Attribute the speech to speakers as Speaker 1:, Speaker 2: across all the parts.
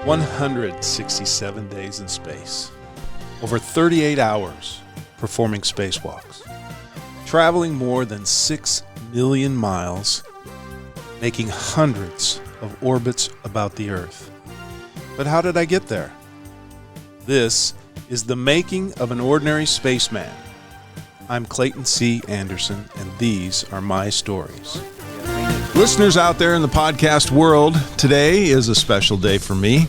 Speaker 1: 167 days in space, over 38 hours performing spacewalks, traveling more than 6 million miles, making hundreds of orbits about the Earth. But how did I get there? This is the making of an ordinary spaceman. I'm Clayton C. Anderson, and these are my stories.
Speaker 2: Listeners out there in the podcast world, today is a special day for me.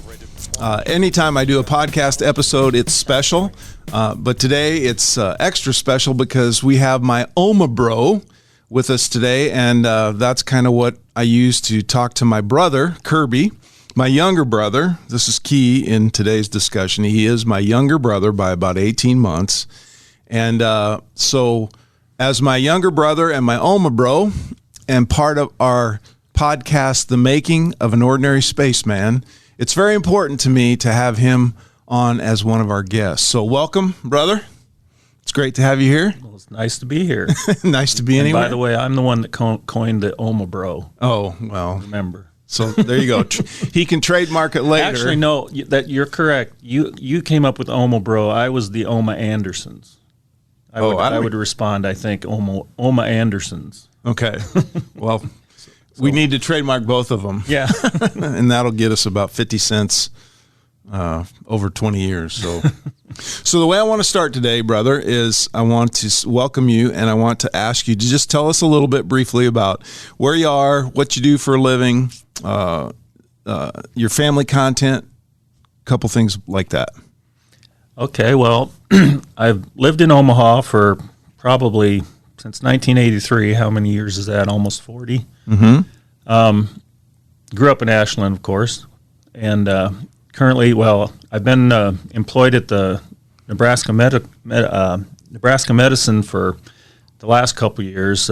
Speaker 2: Anytime I do a podcast episode, it's special. But today it's extra special because we have my Omaha bro with us today. And that's kind of what I use to talk to my brother, Kirby, my younger brother. This is key in today's discussion. He is my younger brother by about 18 months. And so as my younger brother and my Omaha bro, and part of our podcast, The Making of an Ordinary Spaceman, it's very important to me to have him on as one of our guests. So welcome, brother. It's great to have you here.
Speaker 3: Well, it's nice to be here.
Speaker 2: Nice to be anywhere.
Speaker 3: By the way, I'm the one that coined the Omaha bro.
Speaker 2: Oh, well.
Speaker 3: Remember.
Speaker 2: So there you go. He can trademark it later.
Speaker 3: Actually, no, that you're correct. You came up with Omaha bro. I was the Omaha Andersons. I would respond, I think, Omaha Andersons.
Speaker 2: Okay. Well, we need to trademark both of them.
Speaker 3: Yeah.
Speaker 2: And that'll get us about 50 cents over 20 years. So the way I want to start today, brother, is I want to welcome you, and I want to ask you to just tell us a little bit briefly about where you are, what you do for a living, your family content, a couple things like that.
Speaker 3: Okay, well, I've lived in Omaha for probably since 1983. How many years is that? Almost 40. Mm-hmm. Grew up in Ashland, of course, and currently, I've been employed at the Nebraska Medicine for the last couple of years.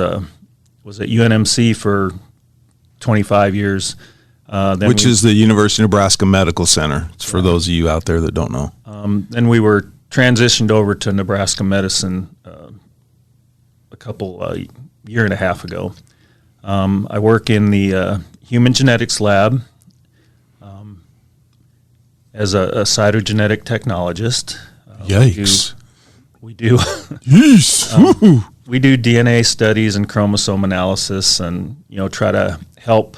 Speaker 3: Was at UNMC for 25 years.
Speaker 2: Which is the University of Nebraska Medical Center. It's for those of you out there that don't know.
Speaker 3: Then we were transitioned over to Nebraska Medicine a couple year and a half ago. I work in the human genetics lab as a cytogenetic technologist.
Speaker 2: Yikes!
Speaker 3: We do.
Speaker 2: Yeesh.
Speaker 3: We do DNA studies and chromosome analysis, and try to help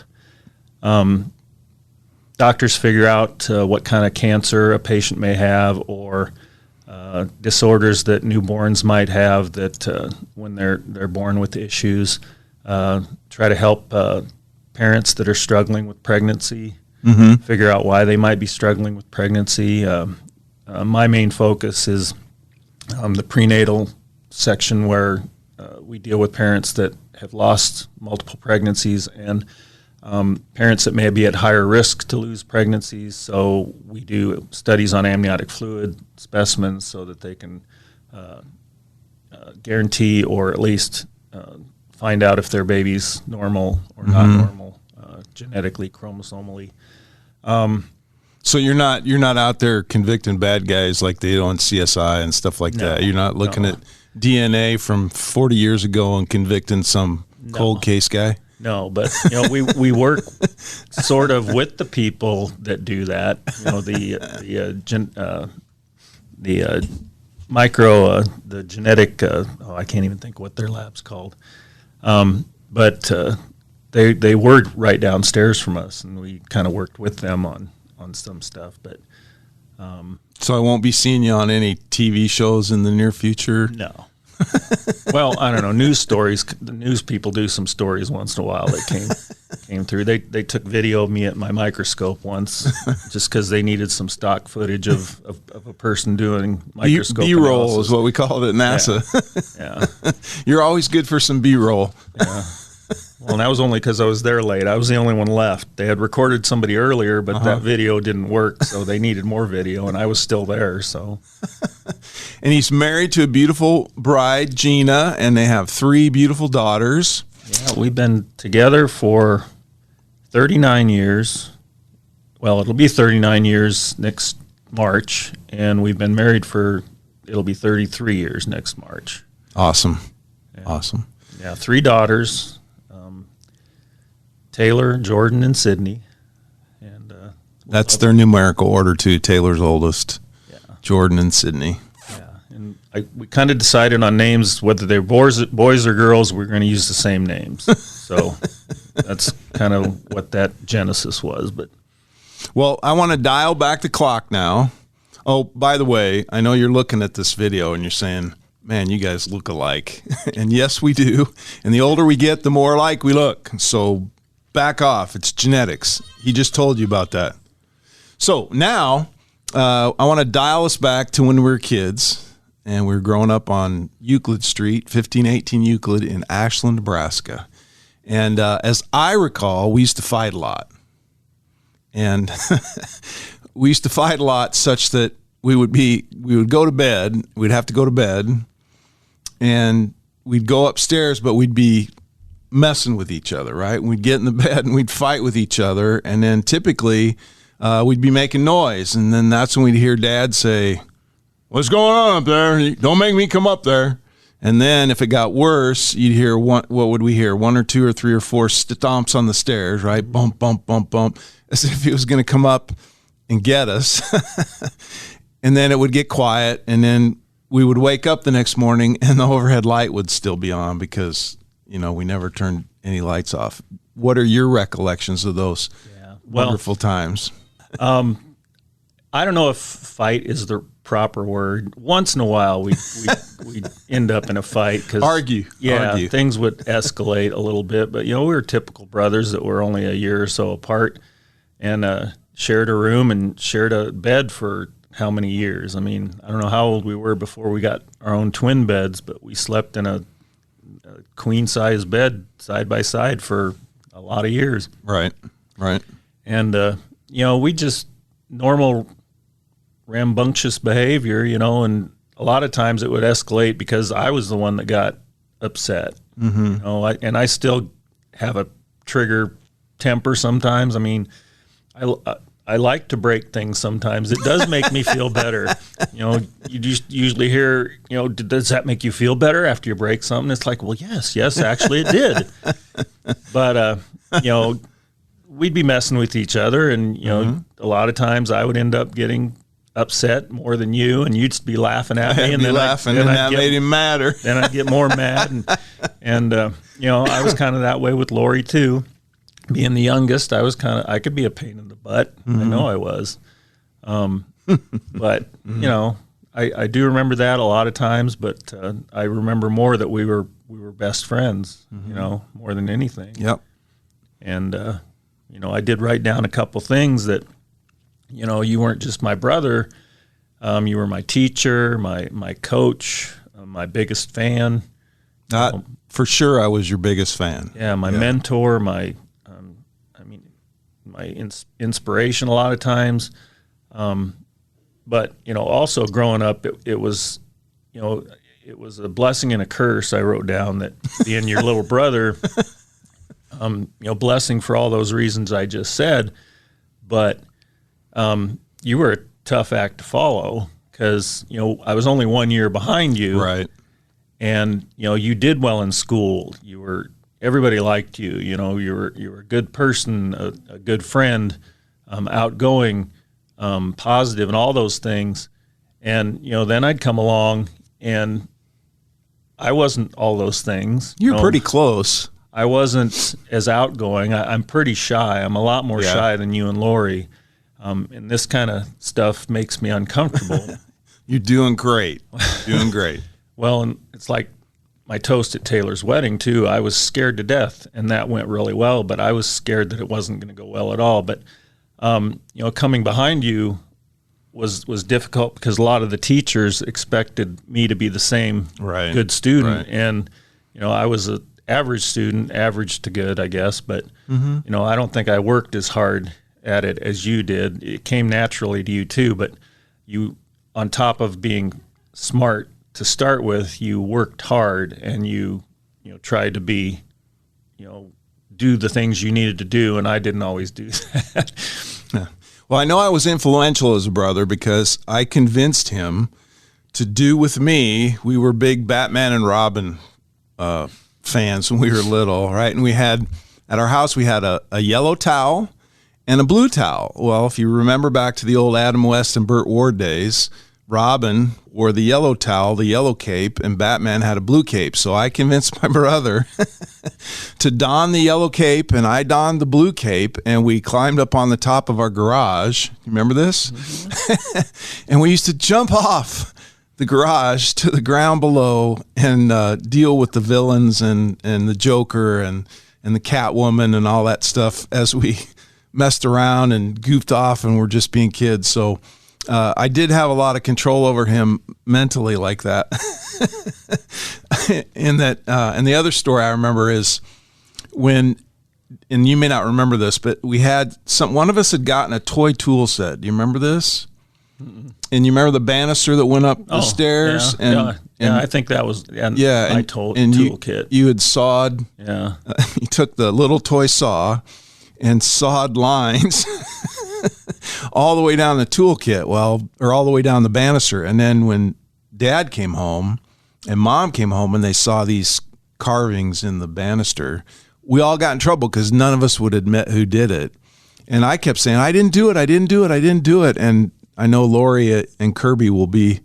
Speaker 3: doctors figure out what kind of cancer a patient may have, or disorders that newborns might have that when they're born with issues. Try to help parents that are struggling with pregnancy figure out why they might be struggling with pregnancy. My main focus is the prenatal section, where we deal with parents that have lost multiple pregnancies and parents that may be at higher risk to lose pregnancies. So we do studies on amniotic fluid specimens so that they can guarantee, or at least find out if their baby's normal or not normal, genetically, chromosomally.
Speaker 2: So you're not out there convicting bad guys like they do on CSI and stuff like that. You're not looking at DNA from 40 years ago and convicting some cold case guy.
Speaker 3: No, but we work sort of with the people that do that. The genetic. I can't even think what their lab's called. But they were right downstairs from us, and we kind of worked with them on some stuff. But
Speaker 2: so I won't be seeing you on any TV shows in the near future.
Speaker 3: No. Well, I don't know. News stories. The news people do some stories once in a while that came through. They took video of me at my microscope once, just because they needed some stock footage of a person doing microscope
Speaker 2: B-roll
Speaker 3: analysis.
Speaker 2: is what we call it at NASA.
Speaker 3: Yeah.
Speaker 2: You're always good for some B-roll.
Speaker 3: Yeah. Well, and that was only because I was there late. I was the only one left. They had recorded somebody earlier, but that video didn't work, so they needed more video, and I was still there. So,
Speaker 2: and he's married to a beautiful bride, Gina, and they have 3 beautiful daughters.
Speaker 3: Yeah, we've been together for 39 years. Well, it'll be 39 years next March, and we've been married it'll be 33 years next March.
Speaker 2: Awesome.
Speaker 3: Yeah.
Speaker 2: Awesome.
Speaker 3: Yeah, 3 daughters. Taylor, Jordan, and Sydney, and
Speaker 2: That's their numerical order too. Taylor's oldest, Jordan and Sydney.
Speaker 3: Yeah, and we kind of decided on names, whether they're boys or girls, we're going to use the same names. So that's kind of what that genesis was. But
Speaker 2: well, I want to dial back the clock now. Oh, by the way, I know you're looking at this video and you're saying, man, you guys look alike. And yes, we do. And the older we get, the more alike we look. So back off. It's genetics. He just told you about that. So now I want to dial us back to when we were kids and we were growing up on Euclid Street, 1518 Euclid in Ashland, Nebraska. And as I recall, we used to fight a lot. And we used to fight a lot such that we would go to bed. We'd have to go to bed, and we'd go upstairs, but we'd be messing with each other, right? We'd get in the bed and we'd fight with each other, and then typically we'd be making noise, and then that's when we'd hear Dad say, "What's going on up there? Don't make me come up there." And then if it got worse, you'd hear what would we hear? 1 or 2 or 3 or 4 stomps on the stairs, right? Bump, bump, bump, bump, as if he was going to come up and get us. And then it would get quiet, and then we would wake up the next morning and the overhead light would still be on because, we never turned any lights off. What are your recollections of those wonderful times?
Speaker 3: I don't know if fight is the proper word. Once in a while, we'd end up in a fight because
Speaker 2: argue.
Speaker 3: Things would escalate a little bit. But we were typical brothers that were only a year or so apart, and shared a room and shared a bed for how many years? I mean, I don't know how old we were before we got our own twin beds, but we slept in a queen size bed side by side for a lot of years.
Speaker 2: Right.
Speaker 3: And we just normal rambunctious behavior, and a lot of times it would escalate because I was the one that got upset. Mm-hmm. And I still have a trigger temper sometimes. I mean, I like to break things sometimes. It does make me feel better. You just usually hear, does that make you feel better after you break something? It's like, well, yes, actually it did. But, we'd be messing with each other, and, a lot of times I would end up getting upset more than you, and you'd be laughing at me,
Speaker 2: and then that made him madder.
Speaker 3: Then I'd get more mad, and I was kind of that way with Lori too. Being the youngest, I could be a pain in the butt. Mm-hmm. I know I was, but I do remember that a lot of times. But I remember more that we were best friends, more than anything.
Speaker 2: Yep.
Speaker 3: And I did write down a couple things that. You weren't just my brother. You were my teacher, my coach, my biggest fan.
Speaker 2: For sure, I was your biggest fan.
Speaker 3: Yeah, my mentor, my inspiration a lot of times. But also growing up, it was a blessing and a curse. I wrote down that being your little brother, blessing for all those reasons I just said, but. You were a tough act to follow because, I was only 1 year behind you.
Speaker 2: Right.
Speaker 3: And, you did well in school. Everybody liked you. You were a good person, a good friend, outgoing, positive, and all those things. And, then I'd come along and I wasn't all those things.
Speaker 2: You're pretty close.
Speaker 3: I wasn't as outgoing. I'm pretty shy. I'm a lot more shy than you and Lori. And this kind of stuff makes me uncomfortable.
Speaker 2: You're doing great.
Speaker 3: Well, and it's like my toast at Taylor's wedding, too. I was scared to death, and that went really well, but I was scared that it wasn't going to go well at all. But, coming behind you was difficult because a lot of the teachers expected me to be the same good student. Right. And, I was an average student, average to good, I guess. But, I don't think I worked as hard at it as you did. It came naturally to you too, but you, on top of being smart to start with, you worked hard and you tried to be, do the things you needed to do, and I didn't always do that.
Speaker 2: Well, I know I was influential as a brother because I convinced him to do with me. We were big Batman and Robin fans when we were little, right? And we had, at our house, we had a yellow towel and a blue towel. Well, if you remember back to the old Adam West and Burt Ward days, Robin wore the yellow towel, the yellow cape, and Batman had a blue cape. So I convinced my brother to don the yellow cape, and I donned the blue cape, and we climbed up on the top of our garage. You remember this? Mm-hmm. And we used to jump off the garage to the ground below and deal with the villains and the Joker and the Catwoman and all that stuff as we messed around and goofed off and were just being kids. So I did have a lot of control over him mentally like that. And the other story I remember is when, and you may not remember this, but we had one of us had gotten a toy tool set. Do you remember this? Mm-mm. And you remember the banister that went up the stairs?
Speaker 3: Yeah, and I think that was my toolkit.
Speaker 2: You had sawed.
Speaker 3: Yeah.
Speaker 2: You took the little toy saw and sawed lines all the way down the toolkit, or all the way down the banister. And then when Dad came home and Mom came home and they saw these carvings in the banister, we all got in trouble because none of us would admit who did it. And I kept saying, I didn't do it. And I know Lori and Kirby will be,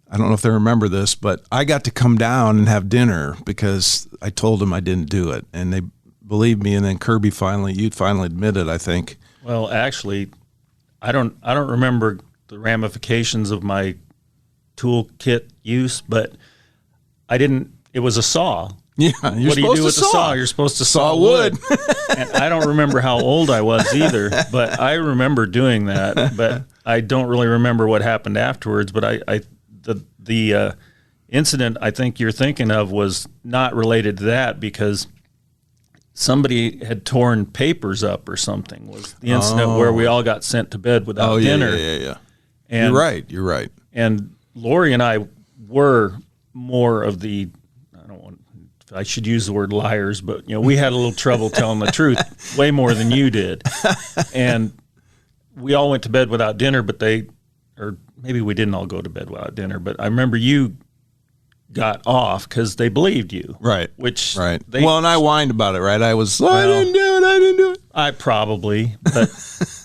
Speaker 2: I don't know if they remember this, but I got to come down and have dinner because I told them I didn't do it. And they believed me. And then Kirby you'd finally admit it, I think.
Speaker 3: Well, actually, I don't remember the ramifications of my toolkit use, but it was a saw.
Speaker 2: Yeah,
Speaker 3: what do you do with the saw? You're supposed to saw wood. And I don't remember how old I was either, but I remember doing that. But I don't really remember what happened afterwards. But the incident I think you're thinking of was not related to that because somebody had torn papers up or something. Was the incident where we all got sent to bed without dinner?
Speaker 2: Yeah.
Speaker 3: And,
Speaker 2: You're right.
Speaker 3: And Lori and I were more of the, I should use the word liars, but we had a little trouble telling the truth, way more than you did. And we all went to bed without dinner, or maybe we didn't all go to bed without dinner, but I remember you got off because they believed you.
Speaker 2: Right.
Speaker 3: Right.
Speaker 2: And I whined about it, right? I was, I didn't do it.
Speaker 3: I probably, but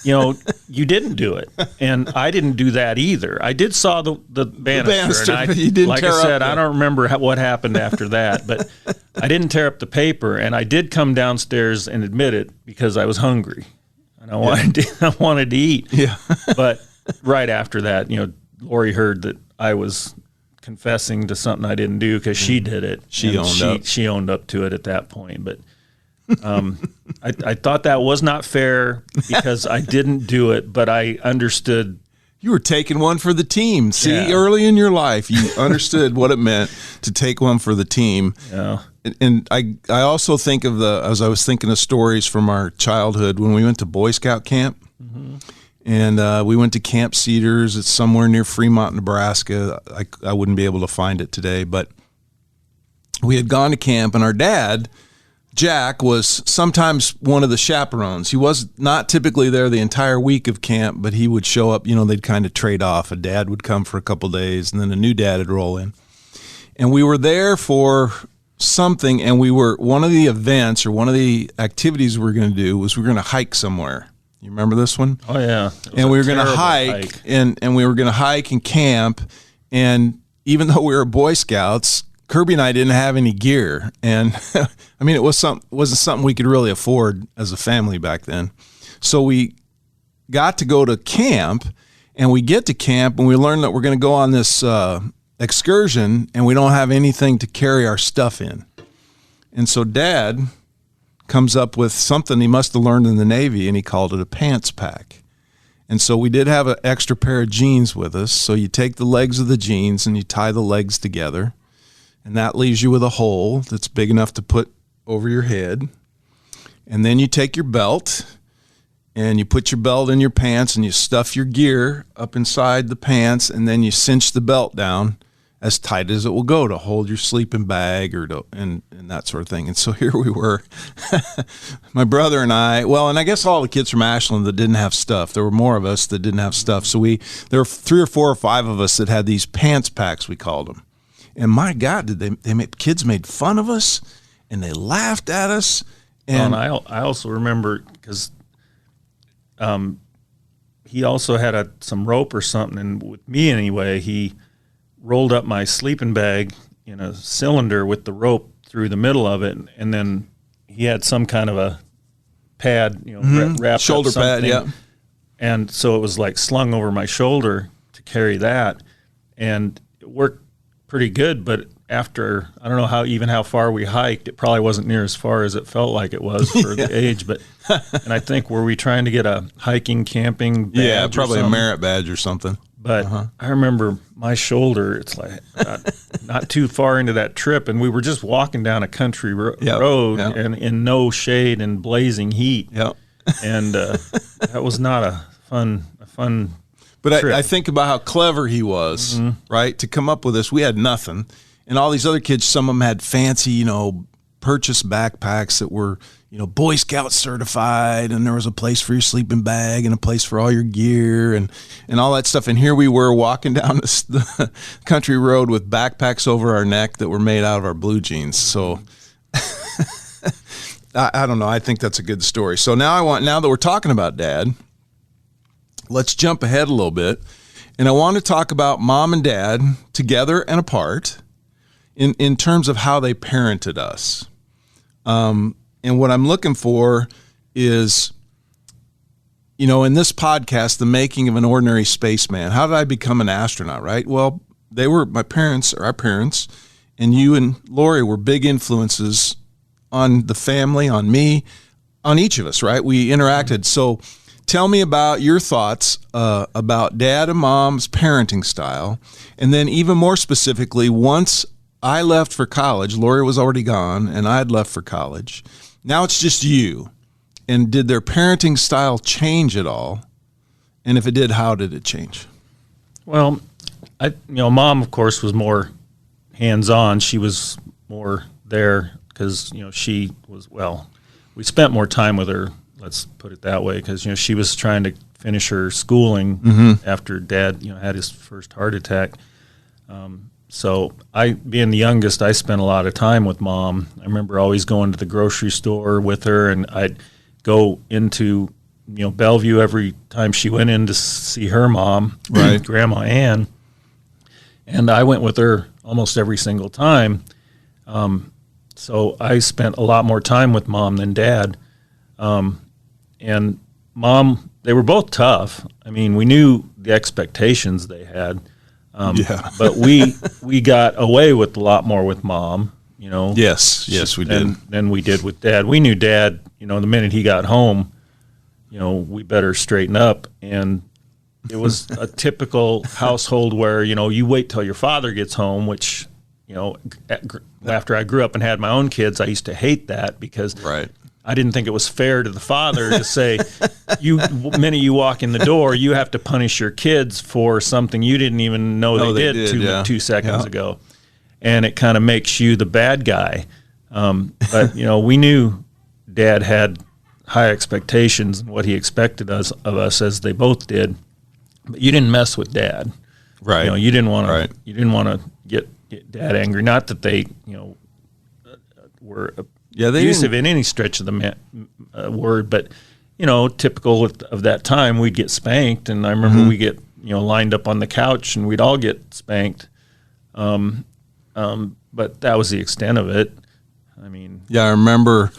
Speaker 3: you didn't do it. And I didn't do that either. I did saw the banister. And
Speaker 2: but you didn't
Speaker 3: like
Speaker 2: tear
Speaker 3: I said,
Speaker 2: up
Speaker 3: I don't remember what happened after that, but I didn't tear up the paper. And I did come downstairs and admit it because I was hungry and I wanted to eat.
Speaker 2: Yeah.
Speaker 3: But right after that, Lori heard that I was confessing to something I didn't do because she did it.
Speaker 2: She
Speaker 3: owned up to it at that point. But I thought that was not fair because I didn't do it, but I understood.
Speaker 2: You were taking one for the team. See, early in your life, you understood what it meant to take one for the team.
Speaker 3: Yeah.
Speaker 2: And I also think of as I was thinking of stories from our childhood when we went to Boy Scout camp. Mm-hmm. And we went to Camp Cedars. It's somewhere near Fremont, Nebraska. I wouldn't be able to find it today, but we had gone to camp, and our dad, Jack, was sometimes one of the chaperones. He was not typically there the entire week of camp, but he would show up. They'd kind of trade off. A dad would come for a couple of days, and then a new dad would roll in. And we were there for something, and one of the events or one of the activities we were going to do was we were going to hike somewhere. You remember this one?
Speaker 3: Oh, yeah.
Speaker 2: And we were going to hike, and we were going to hike and camp. And even though we were Boy Scouts, Kirby and I didn't have any gear. And it wasn't something we could really afford as a family back then. So we got to go to camp, and we get to camp, and we learn that we're going to go on this excursion, and we don't have anything to carry our stuff in. And so Dad comes up with something he must have learned in the Navy, and he called it a pants pack. And so we did have an extra pair of jeans with us. So you take the legs of the jeans and you tie the legs together, and that leaves you with a hole that's big enough to put over your head. And then you take your belt and you put your belt in your pants and you stuff your gear up inside the pants, and then you cinch the belt down as tight as it will go to hold your sleeping bag and that sort of thing. And so here we were, my brother and I, and I guess all the kids from Ashland that didn't have stuff. There were more of us that didn't have stuff. So there were 3 or 4 or 5 of us that had these pants packs, we called them. And my God, kids made fun of us, and they laughed at us. And
Speaker 3: I also remember because he also had some rope or something, and with me anyway, he rolled up my sleeping bag in a cylinder with the rope through the middle of it, and then he had some kind of a pad, wrapped
Speaker 2: shoulder
Speaker 3: up something,
Speaker 2: pad, yeah.
Speaker 3: And so it was like slung over my shoulder to carry that, and it worked pretty good. But after, I don't know how far we hiked, it probably wasn't near as far as it felt like it was for the age. But and I think, were we trying to get a hiking, camping badge?
Speaker 2: Yeah, probably a merit badge or something.
Speaker 3: But I remember my shoulder, it's like not too far into that trip, and we were just walking down a country road and in no shade and blazing heat.
Speaker 2: Yep.
Speaker 3: And that was not a fun
Speaker 2: But
Speaker 3: trip.
Speaker 2: I think about how clever he was, right, to come up with this. We had nothing. And all these other kids, some of them had fancy, purchased backpacks that were, Boy Scout certified, and there was a place for your sleeping bag and a place for all your gear and all that stuff. And here we were walking down the country road with backpacks over our neck that were made out of our blue jeans. So I don't know. I think that's a good story. So now that we're talking about Dad, let's jump ahead a little bit. And I want to talk about Mom and Dad together and apart in terms of how they parented us. And what I'm looking for is, in this podcast, The Making of an Ordinary Spaceman. How did I become an astronaut, right? Well, they were our parents, and you and Lori were big influences on the family, on me, on each of us, right? We interacted. So tell me about your thoughts about Dad and Mom's parenting style. And then even more specifically, once I left for college, Lori was already gone, and I had left for college. Now it's just you. And did their parenting style change at all? And if it did, how did it change?
Speaker 3: Well, Mom, of course, was more hands-on. She was more there because, she was, we spent more time with her, let's put it that way, because, she was trying to finish her schooling after Dad, had his first heart attack. So being the youngest, I spent a lot of time with Mom. I remember always going to the grocery store with her, and I'd go into, Bellevue every time she went in to see her mom,
Speaker 2: right,
Speaker 3: Grandma Ann. And I went with her almost every single time. So I spent a lot more time with Mom than Dad. And Mom, they were both tough. I mean, we knew the expectations they had. But we got away with a lot more with Mom,
Speaker 2: Yes, we did.
Speaker 3: Than we did with Dad. We knew Dad, the minute he got home, we better straighten up. And it was a typical household where, you wait till your father gets home, which, after I grew up and had my own kids, I used to hate that because I didn't think it was fair to the father to say, the minute you walk in the door, you have to punish your kids for something you didn't even know they did 2 seconds ago. And it kind of makes you the bad guy. But, we knew Dad had high expectations and what he expected of us, as they both did. But you didn't mess with Dad.
Speaker 2: Right.
Speaker 3: You didn't want to get Dad angry. Not that they, were abusive in any stretch of the word, but typical of that time, we'd get spanked, and I remember we get lined up on the couch, and we'd all get spanked. But that was the extent of it. I mean,
Speaker 2: I remember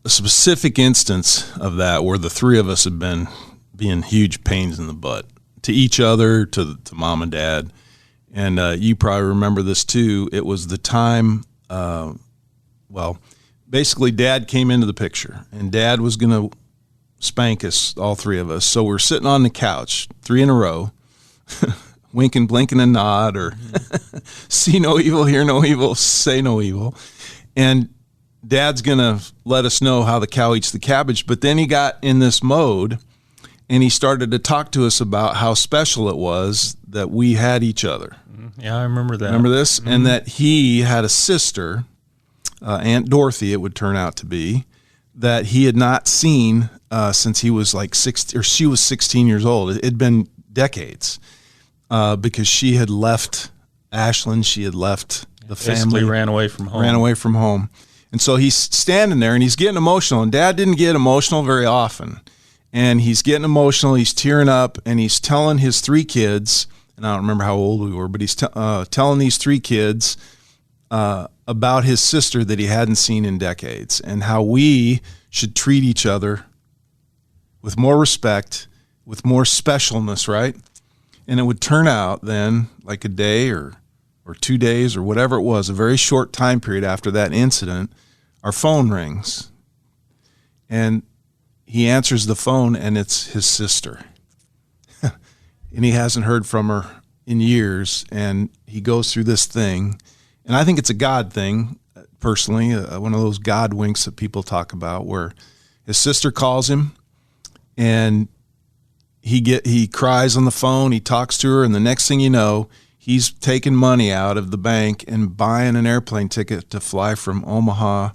Speaker 2: a specific instance of that where the three of us had been being huge pains in the butt to each other, to Mom and Dad, and you probably remember this too. It was the time. Basically, Dad came into the picture, and Dad was going to spank us, all three of us. So we're sitting on the couch, 3 in a row, winking, blinking, and nod, or see no evil, hear no evil, say no evil. And Dad's going to let us know how the cow eats the cabbage. But then he got in this mode, and he started to talk to us about how special it was that we had each other.
Speaker 3: Yeah, I remember that.
Speaker 2: Remember this? Mm-hmm. And that he had a sister, Aunt Dorothy, it would turn out to be, that he had not seen since he was like 6, or she was 16 years old. It had been decades because she had left Ashland. She had left the family.
Speaker 3: Ran away from home.
Speaker 2: And so he's standing there and he's getting emotional. And Dad didn't get emotional very often. and he's getting emotional. He's tearing up, and he's telling his 3 kids, and I don't remember how old we were, but he's telling these 3 kids about his sister that he hadn't seen in decades, and how we should treat each other with more respect, with more specialness, right? And it would turn out then, like a day or 2 days or whatever it was, a very short time period after that incident, our phone rings. And he answers the phone, and it's his sister. And he hasn't heard from her in years, and he goes through this thing. And I think it's a God thing, personally, one of those God winks that people talk about, where his sister calls him, and he cries on the phone, he talks to her, and the next thing you know, he's taking money out of the bank and buying an airplane ticket to fly from Omaha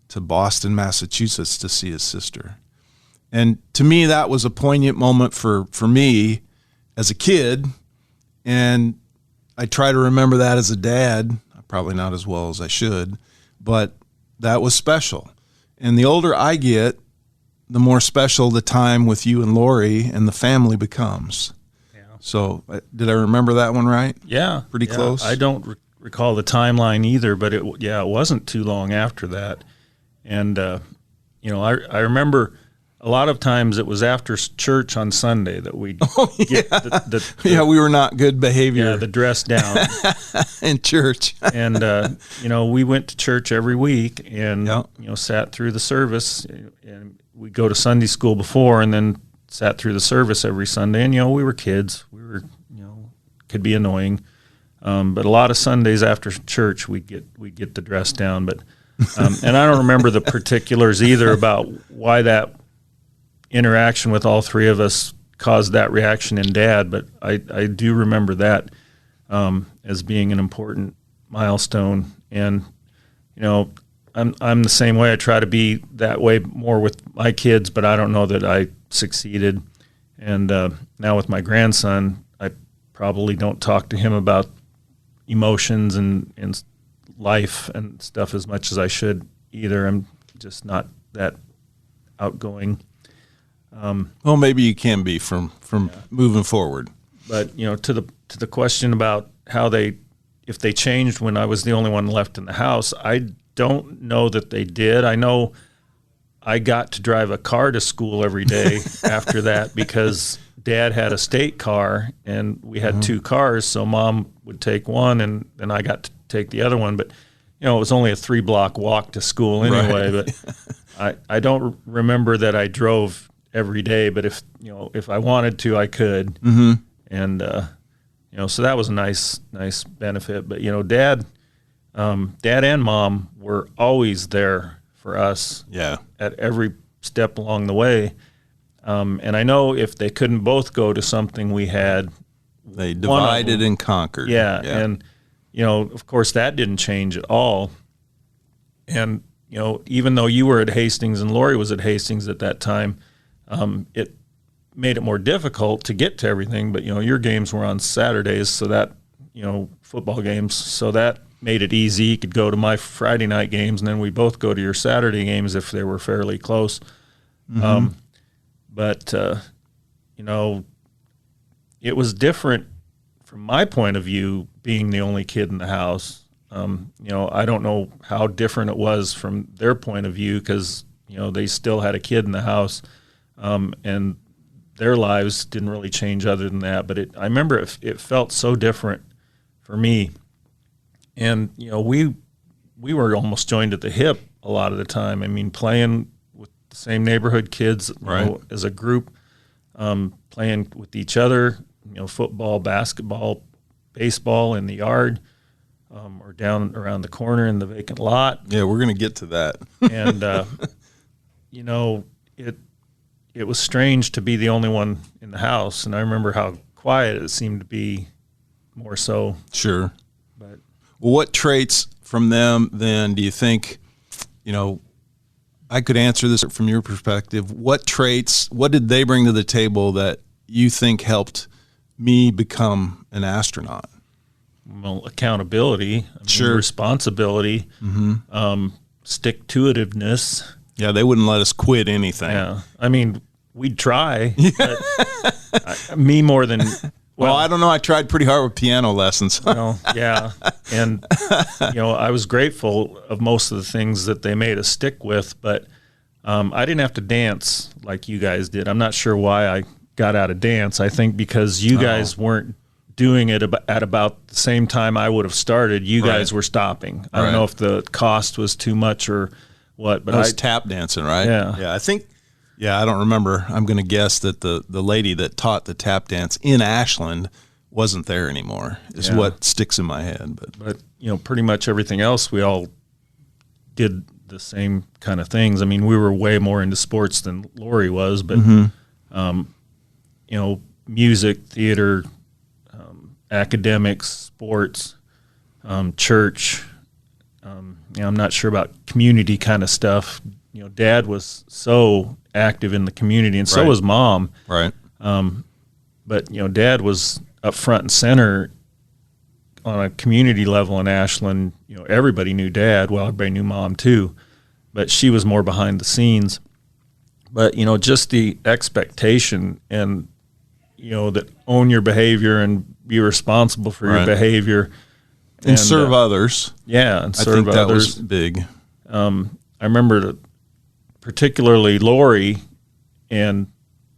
Speaker 2: to Boston, Massachusetts to see his sister. And to me, that was a poignant moment for me as a kid, and I try to remember that as a dad, probably not as well as I should, but that was special. And the older I get, the more special the time with you and Lori and the family becomes. Yeah. So did I remember that one right?
Speaker 3: Yeah.
Speaker 2: Pretty close?
Speaker 3: I don't recall the timeline either, but it wasn't too long after that. And, I remember a lot of times it was after church on Sunday that we'd get the
Speaker 2: we were not good behavior.
Speaker 3: Yeah, the dress down.
Speaker 2: in church.
Speaker 3: And, we went to church every week and, sat through the service, and we'd go to Sunday school before and then sat through the service every Sunday. And, we were kids. We were, could be annoying. But a lot of Sundays after church, we'd get the dress down. But, and I don't remember the particulars either about why that interaction with all 3 of us caused that reaction in Dad, but I do remember that as being an important milestone. And I'm the same way. I try to be that way more with my kids, but I don't know that I succeeded. And now with my grandson, I probably don't talk to him about emotions and life and stuff as much as I should either. I'm just not that outgoing.
Speaker 2: Well, maybe you can be from moving forward.
Speaker 3: But to the question about if they changed when I was the only one left in the house, I don't know that they did. I know I got to drive a car to school every day after that because Dad had a state car and we had 2 cars, so Mom would take one and then I got to take the other one. But it was only a 3-block walk to school anyway.
Speaker 2: Right.
Speaker 3: But I don't remember that I drove every day, but if I wanted to, I could. Mm-hmm. And so that was a nice benefit. But Dad and Mom were always there for us.
Speaker 2: Yeah. At
Speaker 3: every step along the way. And I know if they couldn't both go to something we had,
Speaker 2: they divided and conquered.
Speaker 3: Yeah. And of course that didn't change at all. And even though you were at Hastings and Lori was at Hastings at that time, it made it more difficult to get to everything, but your games were on Saturdays, so that football games, so that made it easy. You could go to my Friday night games, and then we both go to your Saturday games if they were fairly close. Mm-hmm. But it was different from my point of view, being the only kid in the house. I don't know how different it was from their point of view because they still had a kid in the house. And their lives didn't really change other than that. But I remember it felt so different for me. And, we were almost joined at the hip a lot of the time. I mean, playing with the same neighborhood kids as a group, playing with each other, football, basketball, baseball in the yard, or down around the corner in the vacant lot.
Speaker 2: Yeah, we're going to get to that.
Speaker 3: And, it was strange to be the only one in the house, and I remember how quiet it seemed to be more so.
Speaker 2: Sure.
Speaker 3: But
Speaker 2: what traits from them then do you think, I could answer this from your perspective. What did they bring to the table that you think helped me become an astronaut?
Speaker 3: Well, accountability,
Speaker 2: sure.
Speaker 3: Responsibility, stick-to-itiveness.
Speaker 2: Yeah, they wouldn't let us quit anything.
Speaker 3: Yeah. I mean, we'd try. But me more than
Speaker 2: well, I don't know. I tried pretty hard with piano lessons.
Speaker 3: Yeah, and I was grateful of most of the things that they made us stick with, but I didn't have to dance like you guys did. I'm not sure why I got out of dance. I think because you guys weren't doing it at about the same time I would have started. You guys were stopping. I don't know if the cost was too much or what, but
Speaker 2: I was tap dancing, right?
Speaker 3: Yeah.
Speaker 2: I think. Yeah, I don't remember. I'm going to guess that the lady that taught the tap dance in Ashland wasn't there anymore. Is what sticks in my head.
Speaker 3: But pretty much everything else, we all did the same kind of things. I mean, we were way more into sports than Lori was, but music, theater, academics, sports, church. I'm not sure about community kind of stuff. Dad was so active in the community, and so was Mom.
Speaker 2: Right.
Speaker 3: But Dad was up front and center on a community level in Ashland. Everybody knew Dad. Well, everybody knew Mom too, but she was more behind the scenes. But just the expectation and that own your behavior and be responsible for your behavior
Speaker 2: and serve others.
Speaker 3: Yeah, and serve
Speaker 2: I think that
Speaker 3: others.
Speaker 2: was big.
Speaker 3: I remember particularly Lori and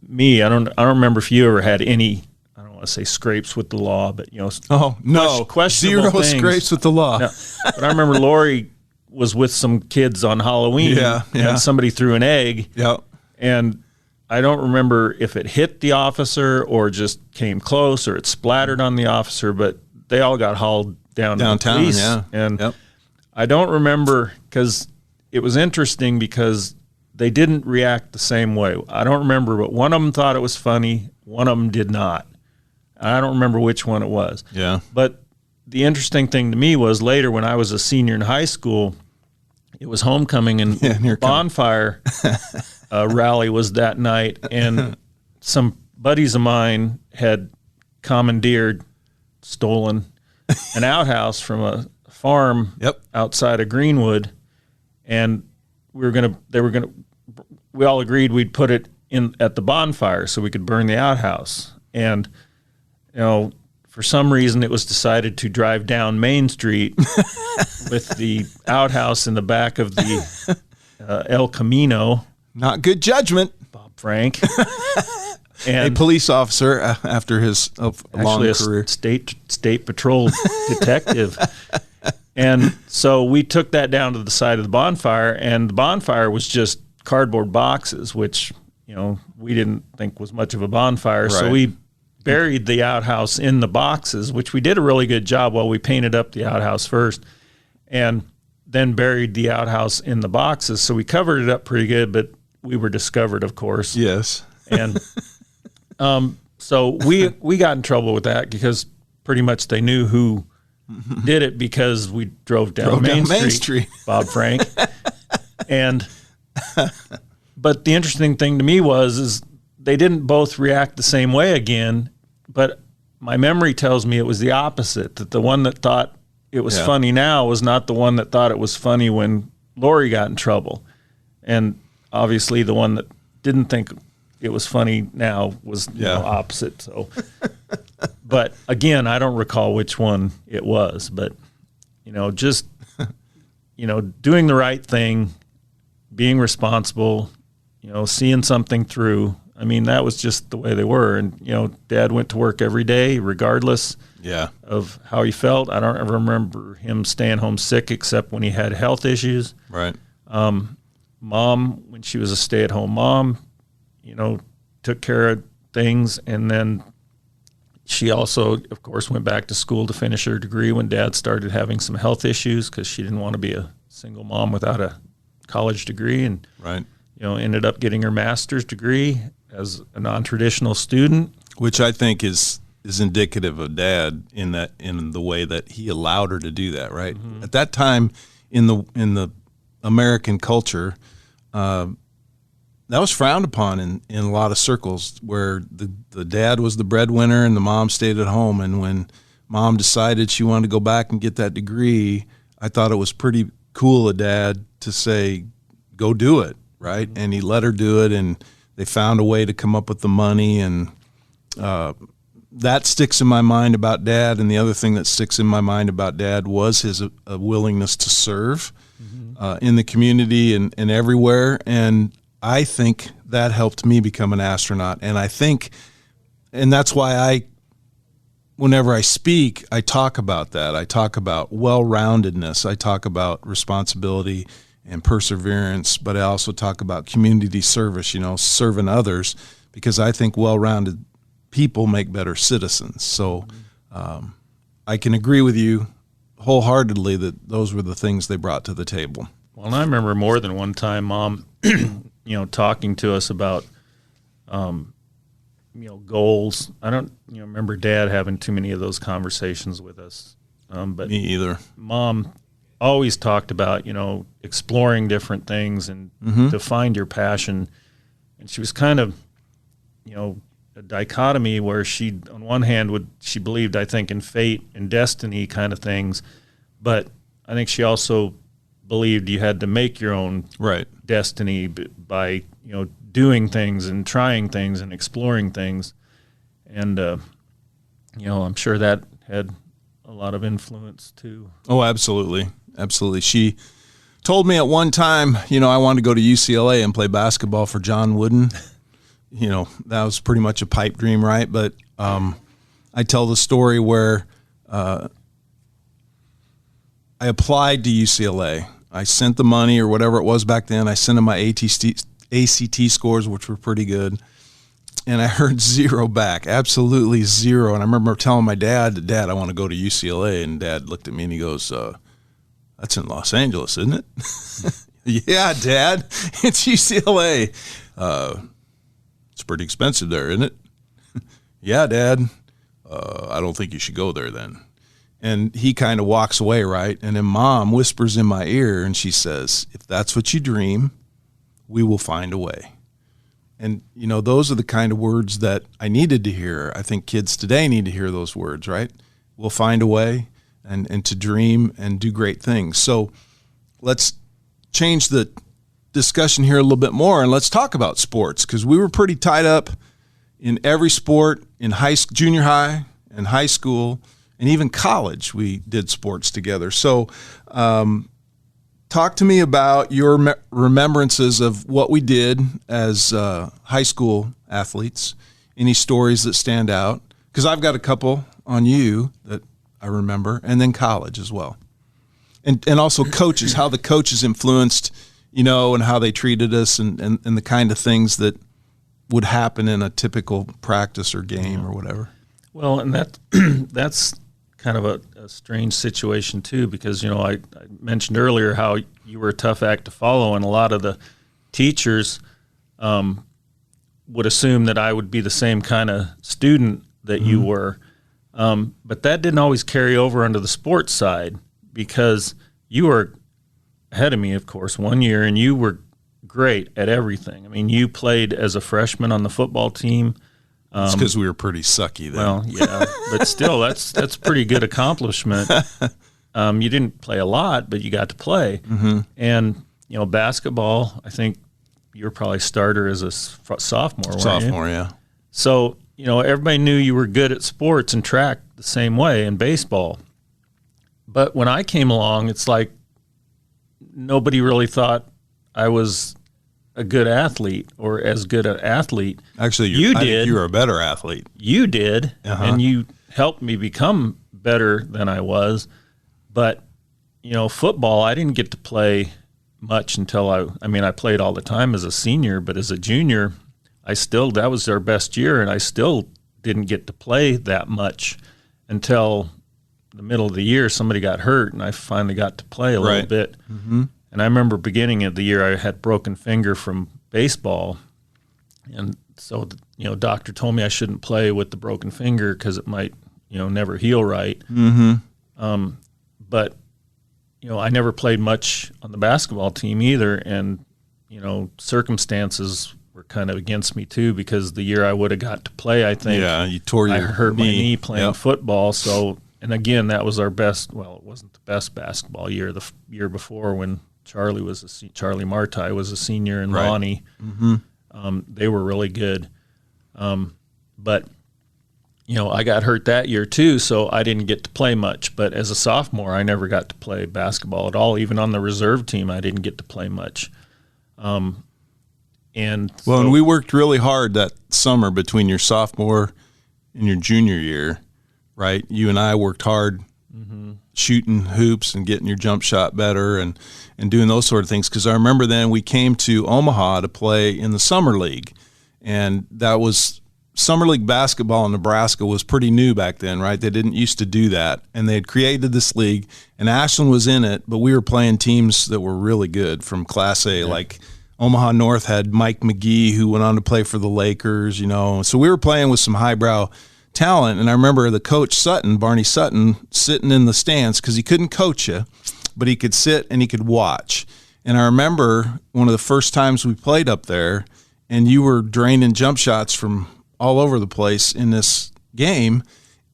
Speaker 3: me. I don't remember if you ever had any, I don't want to say scrapes with the law, but questionable
Speaker 2: zero
Speaker 3: things.
Speaker 2: Scrapes with the law.
Speaker 3: No. But I remember Lori was with some kids on Halloween, and somebody threw an egg.
Speaker 2: Yeah.
Speaker 3: And I don't remember if it hit the officer or just came close or it splattered on the officer, but they all got hauled downtown. To the police.
Speaker 2: Yeah.
Speaker 3: And I don't remember, because it was interesting because they didn't react the same way. I don't remember, but one of them thought it was funny. One of them did not. I don't remember which one it was.
Speaker 2: Yeah.
Speaker 3: But the interesting thing to me was later when I was a senior in high school, it was homecoming and bonfire rally was that night. And some buddies of mine had stolen an outhouse from a farm outside of Greenwood. And we all agreed we'd put it in at the bonfire so we could burn the outhouse. And, for some reason it was decided to drive down Main Street with the outhouse in the back of the El Camino.
Speaker 2: Not good judgment.
Speaker 3: Bob Frank. And
Speaker 2: a police officer after his long career.
Speaker 3: State patrol detective. And so we took that down to the side of the bonfire, and the bonfire was just cardboard boxes, which, we didn't think was much of a bonfire. Right. So we buried the outhouse in the boxes, which we did a really good job. Well, we painted up the outhouse first and then buried the outhouse in the boxes. So we covered it up pretty good, but we were discovered, of course.
Speaker 2: Yes.
Speaker 3: And so we got in trouble with that because pretty much they knew who did it because we drove down Main Street, Bob Frank. But the interesting thing to me is they didn't both react the same way again, but my memory tells me it was the opposite, that the one that thought it was funny now was not the one that thought it was funny when Lori got in trouble. And obviously the one that didn't think it was funny now was opposite. So, but again, I don't recall which one it was, but just, doing the right thing, being responsible, seeing something through. I mean, that was just the way they were. And, Dad went to work every day, regardless of how he felt. I don't ever remember him staying home sick except when he had health issues.
Speaker 2: Right.
Speaker 3: Mom, when she was a stay-at-home mom, took care of things. And then she also, of course, went back to school to finish her degree when Dad started having some health issues because she didn't want to be a single mom without a college degree. And, ended up getting her master's degree as a non-traditional student.
Speaker 2: Which I think is indicative of Dad in the way that he allowed her to do that, right? Mm-hmm. At that time in the American culture, that was frowned upon in a lot of circles where the dad was the breadwinner and the mom stayed at home. And when Mom decided she wanted to go back and get that degree, I thought it was pretty cool of Dad to say, go do it, right? Mm-hmm. And he let her do it, and They found a way to come up with the money, and that sticks in my mind about Dad. And the other thing that sticks in my mind about Dad was his willingness to serve in the community and everywhere. And I think that helped me become an astronaut. And I think, and that's why whenever I speak, I talk about that. I talk about well-roundedness. I talk about responsibility and perseverance, but I also talk about community service, serving others, because I think well-rounded people make better citizens. So I can agree with you wholeheartedly that those were the things they brought to the table.
Speaker 3: Well, and I remember more than one time, Mom, talking to us about, goals. I don't remember Dad having too many of those conversations with us. But
Speaker 2: me either.
Speaker 3: Mom always talked about, exploring different things and to find your passion. And she was kind of, a dichotomy where she, on one hand, she believed, I think, in fate and destiny kind of things, but I think she also believed you had to make your own destiny by, doing things and trying things and exploring things. And, I'm sure that had a lot of influence too.
Speaker 2: Oh, absolutely. Absolutely. She told me at one time, I wanted to go to UCLA and play basketball for John Wooden. That was pretty much a pipe dream, right? But I tell the story where I applied to UCLA. I sent the money or whatever it was back then. I sent them my ACT scores, which were pretty good. And I heard zero back, absolutely zero. And I remember telling my dad, Dad, I want to go to UCLA. And Dad looked at me and he goes, that's in Los Angeles, isn't it? Yeah, Dad, it's UCLA. It's pretty expensive there, isn't it? Yeah, Dad. I don't think you should go there then. And he kind of walks away, right? And then Mom whispers in my ear and she says, if that's what you dream, we will find a way. And, those are the kind of words that I needed to hear. I think kids today need to hear those words, right? We'll find a way and to dream and do great things. So let's change the discussion here a little bit more, and let's talk about sports, because we were pretty tied up in every sport in junior high and high school, and even college we did sports together. So talk to me about your remembrances of what we did as high school athletes, any stories that stand out, because I've got a couple on you that I remember, and then college as well. And also coaches, how the coaches influenced, and how they treated us and the kind of things that would happen in a typical practice or game or whatever.
Speaker 3: Well, and that's kind of a strange situation too, because, I mentioned earlier how you were a tough act to follow, and a lot of the teachers would assume that I would be the same kind of student that you were. But that didn't always carry over onto the sports side, because you were ahead of me, of course, 1 year, and you were great at everything. I mean, you played as a freshman on the football team.
Speaker 2: It's because we were pretty sucky then.
Speaker 3: Well, yeah, but still, that's pretty good accomplishment. You didn't play a lot, but you got to play. And, basketball, I think you were probably starter as a sophomore, weren't you?
Speaker 2: Sophomore, yeah.
Speaker 3: So, everybody knew you were good at sports and track the same way, and baseball. But when I came along, it's like nobody really thought I was a good athlete or as good an athlete.
Speaker 2: Actually,
Speaker 3: I
Speaker 2: think
Speaker 3: did.
Speaker 2: You were a better athlete.
Speaker 3: You did, and you helped me become better than I was. But, football, I didn't get to play much until I played all the time as a senior, but as a junior, that was our best year, and I still didn't get to play that much until the middle of the year. Somebody got hurt, and I finally got to play a little bit. And I remember beginning of the year, I had broken finger from baseball, and so doctor told me I shouldn't play with the broken finger because it might never heal right. But I never played much on the basketball team either, and circumstances were kind of against me too, because the year I would have got to play, I think
Speaker 2: you tore your
Speaker 3: I hurt
Speaker 2: knee.
Speaker 3: my knee playing football. So, and again, that was our best. Well, it wasn't the best basketball year. The year before, when Charlie Martai was a senior and Lonnie. They were really good. But, I got hurt that year too, so I didn't get to play much. But as a sophomore, I never got to play basketball at all. Even on the reserve team, I didn't get to play much. And
Speaker 2: we worked really hard that summer between your sophomore and your junior year, right? You and I worked hard shooting hoops and getting your jump shot better and doing those sort of things. Because I remember then we came to Omaha to play in the summer league, and that was summer league basketball in Nebraska was pretty new back then, right? They didn't used to do that, and they had created this league, and Ashland was in it, but we were playing teams that were really good from Class A, like Omaha North had Mike McGee, who went on to play for the Lakers, So we were playing with some highbrow talent, and I remember the coach Sutton, Barney Sutton, sitting in the stands because he couldn't coach you, but he could sit and he could watch. And I remember one of the first times we played up there, and you were draining jump shots from all over the place in this game,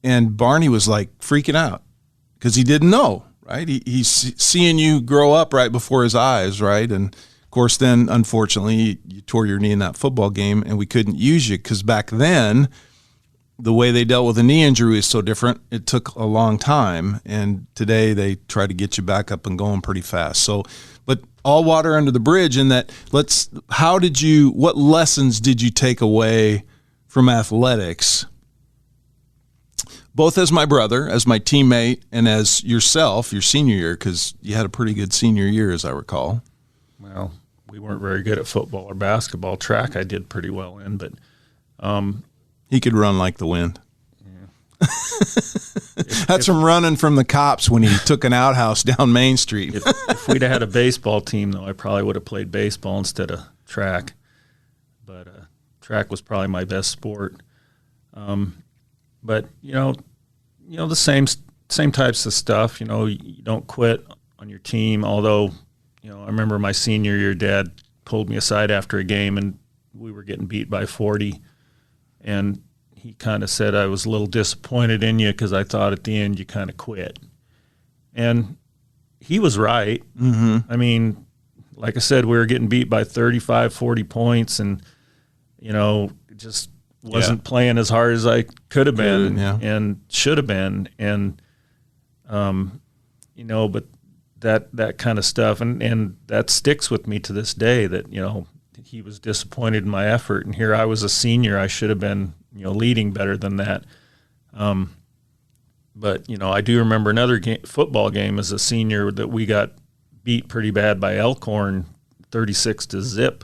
Speaker 2: and Barney was like freaking out because he didn't know, right? He's seeing you grow up right before his eyes, right? And of course, then unfortunately, you tore your knee in that football game, and we couldn't use you because back then, the way they dealt with a knee injury is so different. It took a long time, and today they try to get you back up and going pretty fast. So, but all water under the bridge in that. What lessons did you take away from athletics, both as my brother, as my teammate, and as yourself, your senior year, because you had a pretty good senior year, as I recall?
Speaker 3: Well, we weren't very good at football or basketball. Track I did pretty well in, but
Speaker 2: he could run like the wind. Yeah. That's from running from the cops when he took an outhouse down Main Street.
Speaker 3: If we'd have had a baseball team, though, I probably would have played baseball instead of track. But track was probably my best sport. But the same types of stuff. You don't quit on your team. Although, I remember my senior year, Dad pulled me aside after a game, and we were getting beat by 40. And he kind of said I was a little disappointed in you because I thought at the end you kind of quit. And he was right. Mm-hmm. I mean, like I said, we were getting beat by 35, 40 points, and, it just wasn't playing as hard as I could have been and should have been. And, but that kind of stuff, and that sticks with me to this day that, he was disappointed in my effort, and here I was a senior. I should have been, leading better than that. But I do remember another football game as a senior that we got beat pretty bad by Elkhorn, 36-0,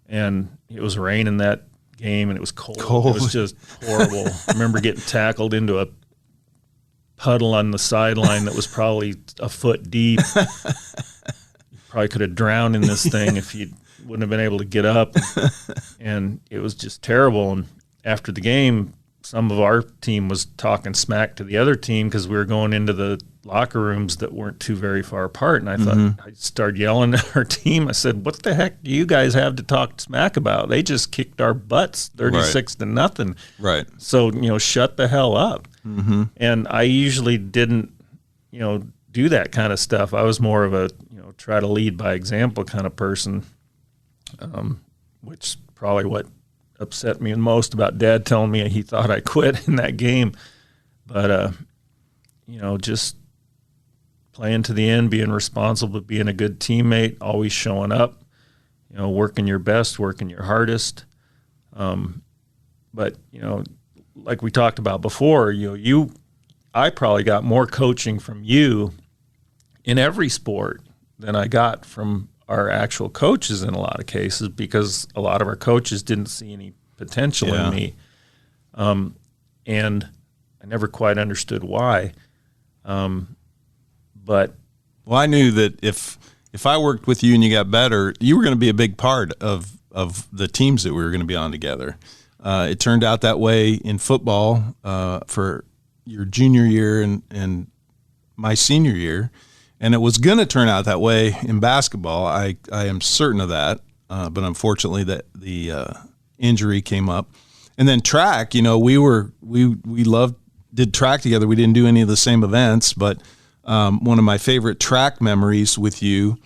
Speaker 3: and it was raining that game, and it was cold. It was just horrible. I remember getting tackled into a puddle on the sideline that was probably a foot deep. You probably could have drowned in this thing if you wouldn't have been able to get up, and it was just terrible. And after the game, some of our team was talking smack to the other team because we were going into the locker rooms that weren't too very far apart. And I thought, I started yelling at our team. I said, "What the heck do you guys have to talk smack about? They just kicked our butts 36-0.
Speaker 2: Right.
Speaker 3: So, shut the hell up." Mm-hmm. And I usually didn't, do that kind of stuff. I was more of a, try to lead by example kind of person. Which probably what upset me the most about Dad telling me he thought I quit in that game. But, just playing to the end, being responsible, being a good teammate, always showing up, working your best, working your hardest. But, like we talked about before, I probably got more coaching from you in every sport than I got from our actual coaches in a lot of cases, because a lot of our coaches didn't see any potential in me. And I never quite understood why. But
Speaker 2: I knew that if I worked with you and you got better, you were going to be a big part of the teams that we were going to be on together. It turned out that way in football for your junior year and my senior year. And it was going to turn out that way in basketball. I am certain of that. But unfortunately, the injury came up. And then track, we did track together. We didn't do any of the same events, but one of my favorite track memories with you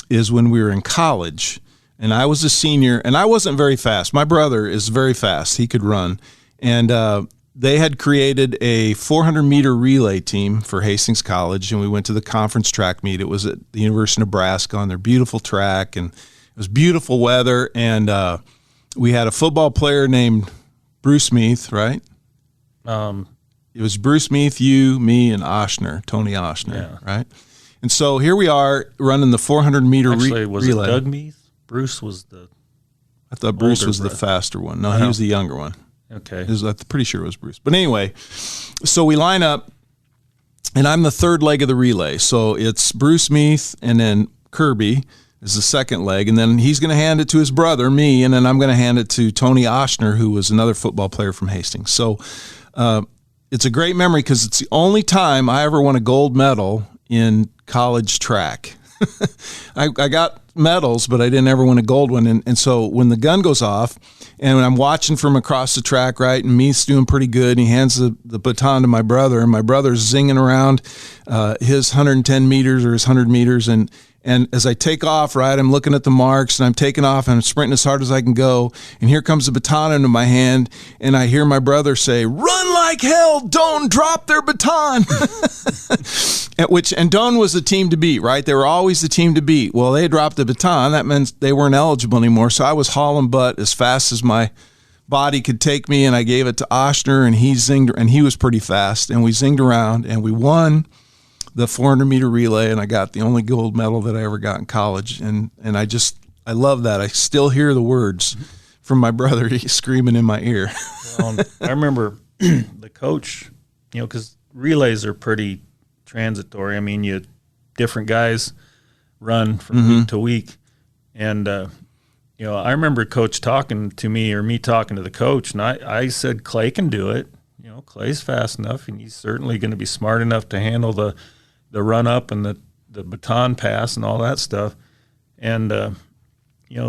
Speaker 2: is when we were in college. and I was a senior, and I wasn't very fast. My brother is very fast. He could run. And they had created a 400-meter relay team for Hastings College, and we went to the conference track meet. It was at the University of Nebraska on their beautiful track, and it was beautiful weather. And we had a football player named Bruce Meath, right? It was Bruce Meath, you, me, and Tony Oshner, right? And so here we are running the 400-meter relay.
Speaker 3: Was it Doug Meath? Bruce was the
Speaker 2: I thought Bruce was the faster one. No, he was the younger one.
Speaker 3: Okay.
Speaker 2: I'm pretty sure it was Bruce. But anyway, so we line up, and I'm the third leg of the relay. So it's Bruce Meath, and then Kirby is the second leg, and then he's going to hand it to his brother, me, and then I'm going to hand it to Tony Oshner, who was another football player from Hastings. So it's a great memory because it's the only time I ever won a gold medal in college track. I got medals, but I didn't ever win a gold one. And so when the gun goes off, and I'm watching from across the track, right, and Meath's doing pretty good, and he hands the baton to my brother, and my brother's zinging around his 110 meters or his 100 meters, and as I take off, right, I'm looking at the marks, and I'm taking off, and I'm sprinting as hard as I can go, and here comes the baton into my hand, and I hear my brother say, "Run like hell, Doane, drop their baton." And Doane was the team to beat, right? They were always the team to beat. Well, they dropped the baton. That meant they weren't eligible anymore, so I was hauling butt as fast as my body could take me, and I gave it to Oshner, and he zinged, and he was pretty fast, and we zinged around, and we won the 400-meter relay, and I got the only gold medal that I ever got in college, and I love that. I still hear the words from my brother. He's screaming in my ear.
Speaker 3: Well, I remember the coach, because relays are pretty transitory. I mean, different guys run from week to week, and I remember Coach talking to me, or me talking to the coach, and I said, Clay can do it. Clay's fast enough, and he's certainly going to be smart enough to handle the run up and the baton pass and all that stuff. And,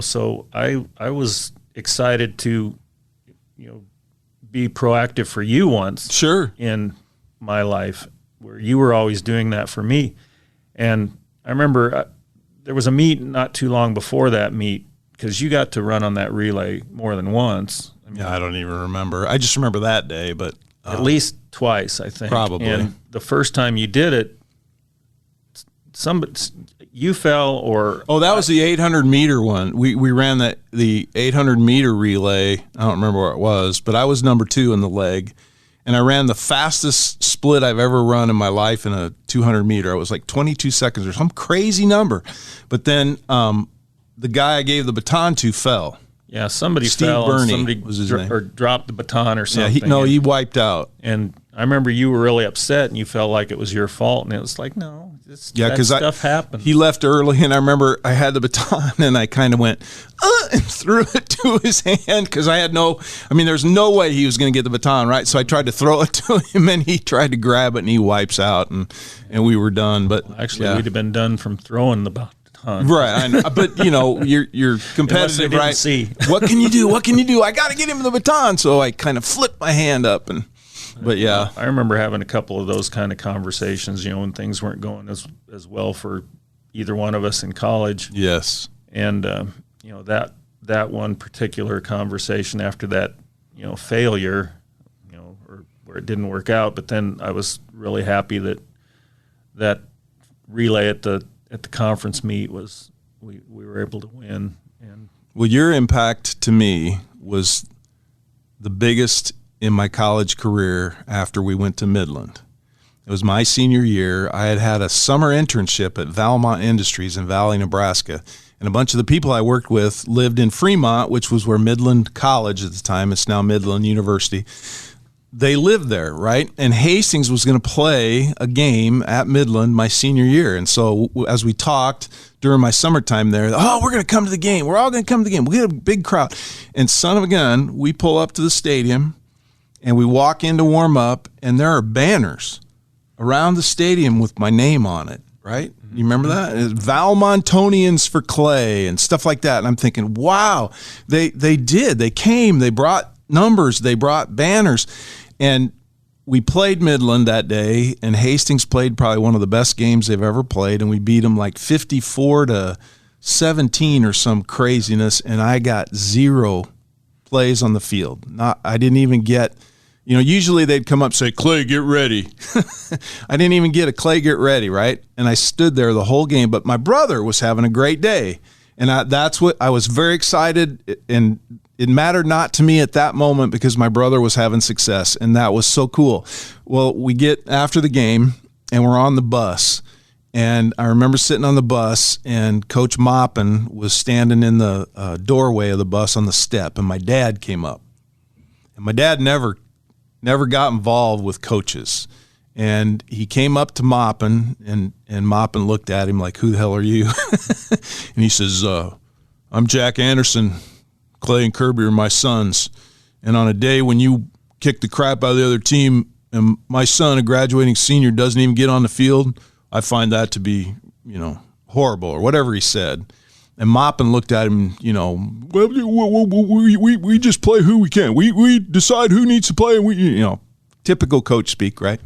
Speaker 3: so I was excited to, be proactive for you once.
Speaker 2: Sure.
Speaker 3: In my life, where you were always doing that for me. And I remember there was a meet not too long before that meet, because you got to run on that relay more than once.
Speaker 2: I don't even remember. I just remember that day, but
Speaker 3: at least twice, I think.
Speaker 2: Probably.
Speaker 3: And the first time you did it, you fell, or
Speaker 2: that was the 800-meter one. We ran the 800-meter relay. I don't remember where it was, but I was number 2 in the leg, and I ran the fastest split I've ever run in my life in a 200-meter. I was like 22 seconds or some crazy number. But then the guy I gave the baton to fell.
Speaker 3: Yeah, somebody
Speaker 2: Steve
Speaker 3: fell.
Speaker 2: Burney
Speaker 3: Somebody
Speaker 2: was his name.
Speaker 3: Or dropped the baton or something.
Speaker 2: Yeah, he wiped out.
Speaker 3: And I remember you were really upset, and you felt like it was your fault. And it was like, no, that stuff happened.
Speaker 2: He left early, and I remember I had the baton, and I kind of went, and threw it to his hand, because there's no way he was going to get the baton, right? So I tried to throw it to him, and he tried to grab it, and he wipes out, and we were done. But
Speaker 3: actually, we'd have been done from throwing the baton.
Speaker 2: Right, I know. But you're competitive, right?
Speaker 3: See.
Speaker 2: What can you do? What can you do? I got to get him the baton. So I kind of flipped my hand up, but yeah.
Speaker 3: I remember having a couple of those kind of conversations, when things weren't going as well for either one of us in college.
Speaker 2: Yes.
Speaker 3: And that one particular conversation after that, failure, or where it didn't work out, but then I was really happy that relay at the conference meet was we were able to win. And
Speaker 2: well, your impact to me was the biggest in my college career after we went to Midland. It was my senior year. I had a summer internship at Valmont Industries in Valley, Nebraska, and a bunch of the people I worked with lived in Fremont, which was where Midland College at the time, it's now Midland University. They lived there, right? And Hastings was going to play a game at Midland my senior year. And so as we talked during my summertime there, we're going to come to the game. We're all going to come to the game. We get a big crowd. And son of a gun, we pull up to the stadium, and we walk in to warm up, and there are banners around the stadium with my name on it, right? You remember that? Valmontonians for Clay and stuff like that. And I'm thinking, wow, they did. They came. They brought numbers. They brought banners. And we played Midland that day, and Hastings played probably one of the best games they've ever played, and we beat them like 54-7 17 or some craziness, and I got 0 plays on the field. I didn't even get, usually they'd come up and say, Clay, get ready. I didn't even get a Clay, get ready, right? And I stood there the whole game, but my brother was having a great day. And that's what I was very excited, and it mattered not to me at that moment because my brother was having success, and that was so cool. Well, we get after the game, and we're on the bus, and I remember sitting on the bus, and Coach Moppin was standing in the doorway of the bus on the step, and my dad came up. And my dad never got involved with coaches. And he came up to Moppin, and Moppin looked at him like, who the hell are you? And he says, I'm Jack Anderson. Clay and Kirby are my sons. And on a day when you kick the crap out of the other team and my son, a graduating senior, doesn't even get on the field, I find that to be, horrible, or whatever he said. And Moppin looked at him, well, we just play who we can. We decide who needs to play, and typical coach speak, right?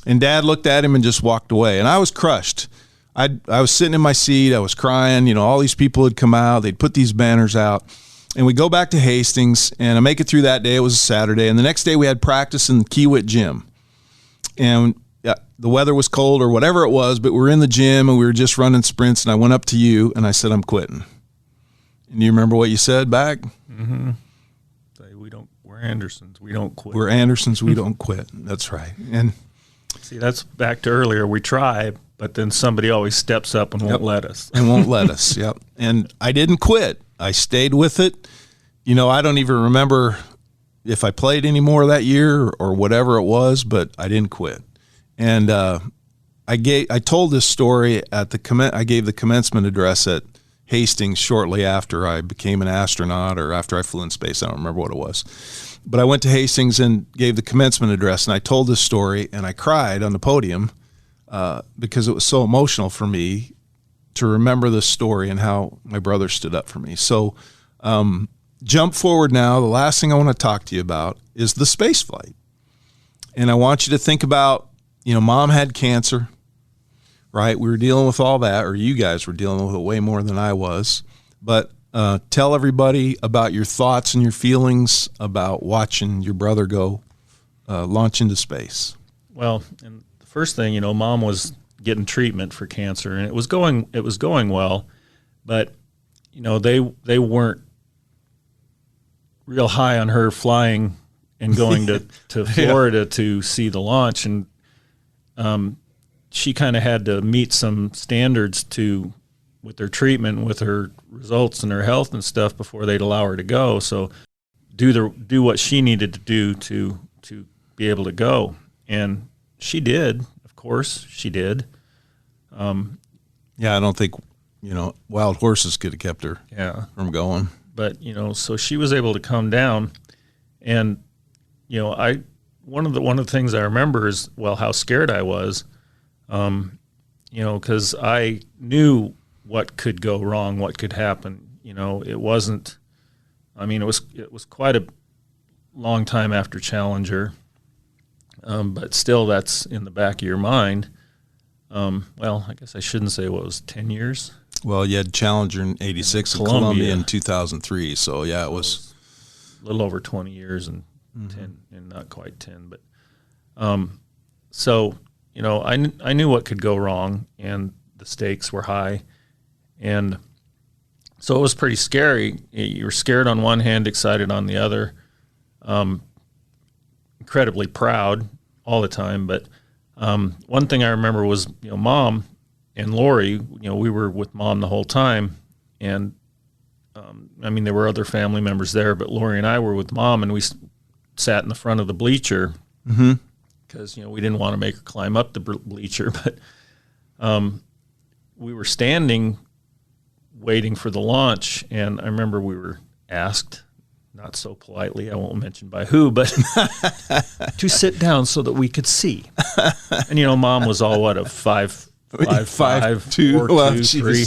Speaker 2: And Dad looked at him and just walked away. And I was crushed. I was sitting in my seat. I was crying. All these people had come out. They'd put these banners out. And we go back to Hastings, and I make it through that day. It was a Saturday. And the next day we had practice in the Kiewit gym. And the weather was cold or whatever it was, but we were in the gym, and we were just running sprints. And I went up to you, and I said, I'm quitting. And you remember what you said back?
Speaker 3: Mm-hmm. We're Andersons. We don't quit.
Speaker 2: We're Andersons. We don't quit. That's right. And
Speaker 3: see, that's back to earlier. We try, but then somebody always steps up and won't let us.
Speaker 2: And won't let us, yep. And I didn't quit. I stayed with it. I don't even remember if I played anymore that year or whatever it was, but I didn't quit. And I told this story at I gave the commencement address at Hastings shortly after I became an astronaut, or after I flew in space. I don't remember what it was. But I went to Hastings and gave the commencement address, and I told this story, and I cried on the podium because it was so emotional for me to remember this story and how my brother stood up for me. So jump forward now. The last thing I want to talk to you about is the space flight. And I want you to think about, Mom had cancer, right? We were dealing with all that, or you guys were dealing with it way more than I was. But tell everybody about your thoughts and your feelings about watching your brother go launch into space.
Speaker 3: Well, and the first thing, Mom was getting treatment for cancer, and it was going well, but they weren't real high on her flying and going to Florida to see the launch, and she kind of had to meet some standards with her treatment, with her results and her health and stuff before they'd allow her to go. So do what she needed to do to be able to go, and she did. Of course, she did.
Speaker 2: Yeah, I don't think wild horses could have kept her from going.
Speaker 3: But so she was able to come down, and one of the things I remember is how scared I was, because I knew what could go wrong, what could happen. It wasn't. I mean, it was quite a long time after Challenger, but still, that's in the back of your mind. I guess I shouldn't say what was 10 years.
Speaker 2: Well, you had Challenger in '86 and Columbia in 2003. So yeah, it was
Speaker 3: a little over 20 years and 10, and not quite 10. But I knew what could go wrong, and the stakes were high, and so it was pretty scary. You were scared on one hand, excited on the other, incredibly proud all the time. But one thing I remember was Mom and Lori. We were with Mom the whole time, and there were other family members there, but Lori and I were with Mom, and we sat in the front of the bleacher because we didn't want to make her climb up the bleacher, but we were standing waiting for the launch, and I remember we were asked, not so politely, I won't mention by who, but to sit down so that we could see. And Mom was all a 5'2", 4'2", 3".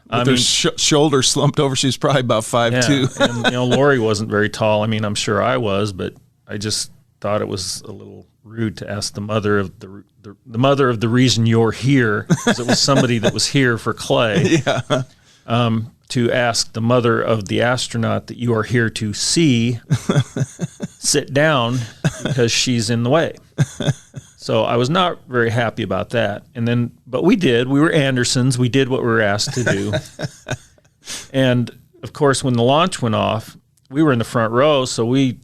Speaker 2: With her shoulder slumped over, she was probably about 5'2".
Speaker 3: Yeah. And Lori wasn't very tall. I'm sure I was, but I just thought it was a little rude to ask the mother of the mother of the reason you're here, because it was somebody that was here for Clay.
Speaker 2: Yeah.
Speaker 3: to ask the mother of the astronaut that you are here to see sit down because she's in the way. So I was not very happy about that. But we did. We were Andersons. We did what we were asked to do. And of course, when the launch went off, we were in the front row, so we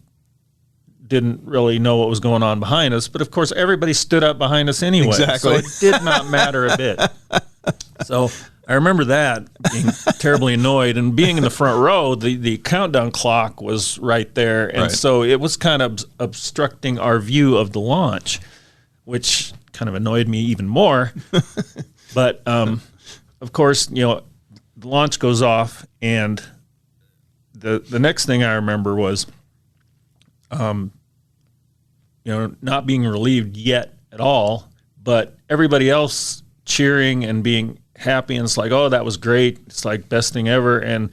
Speaker 3: didn't really know what was going on behind us. But of course, everybody stood up behind us anyway.
Speaker 2: Exactly.
Speaker 3: So it did not matter a bit. So I remember that, being terribly annoyed. And being in the front row, the countdown clock was right there. And so it was kind of obstructing our view of the launch, which kind of annoyed me even more. But, of course, the launch goes off, and the next thing I remember was, not being relieved yet at all, but everybody else cheering and being happy, and it's like, oh, that was great. It's like best thing ever. And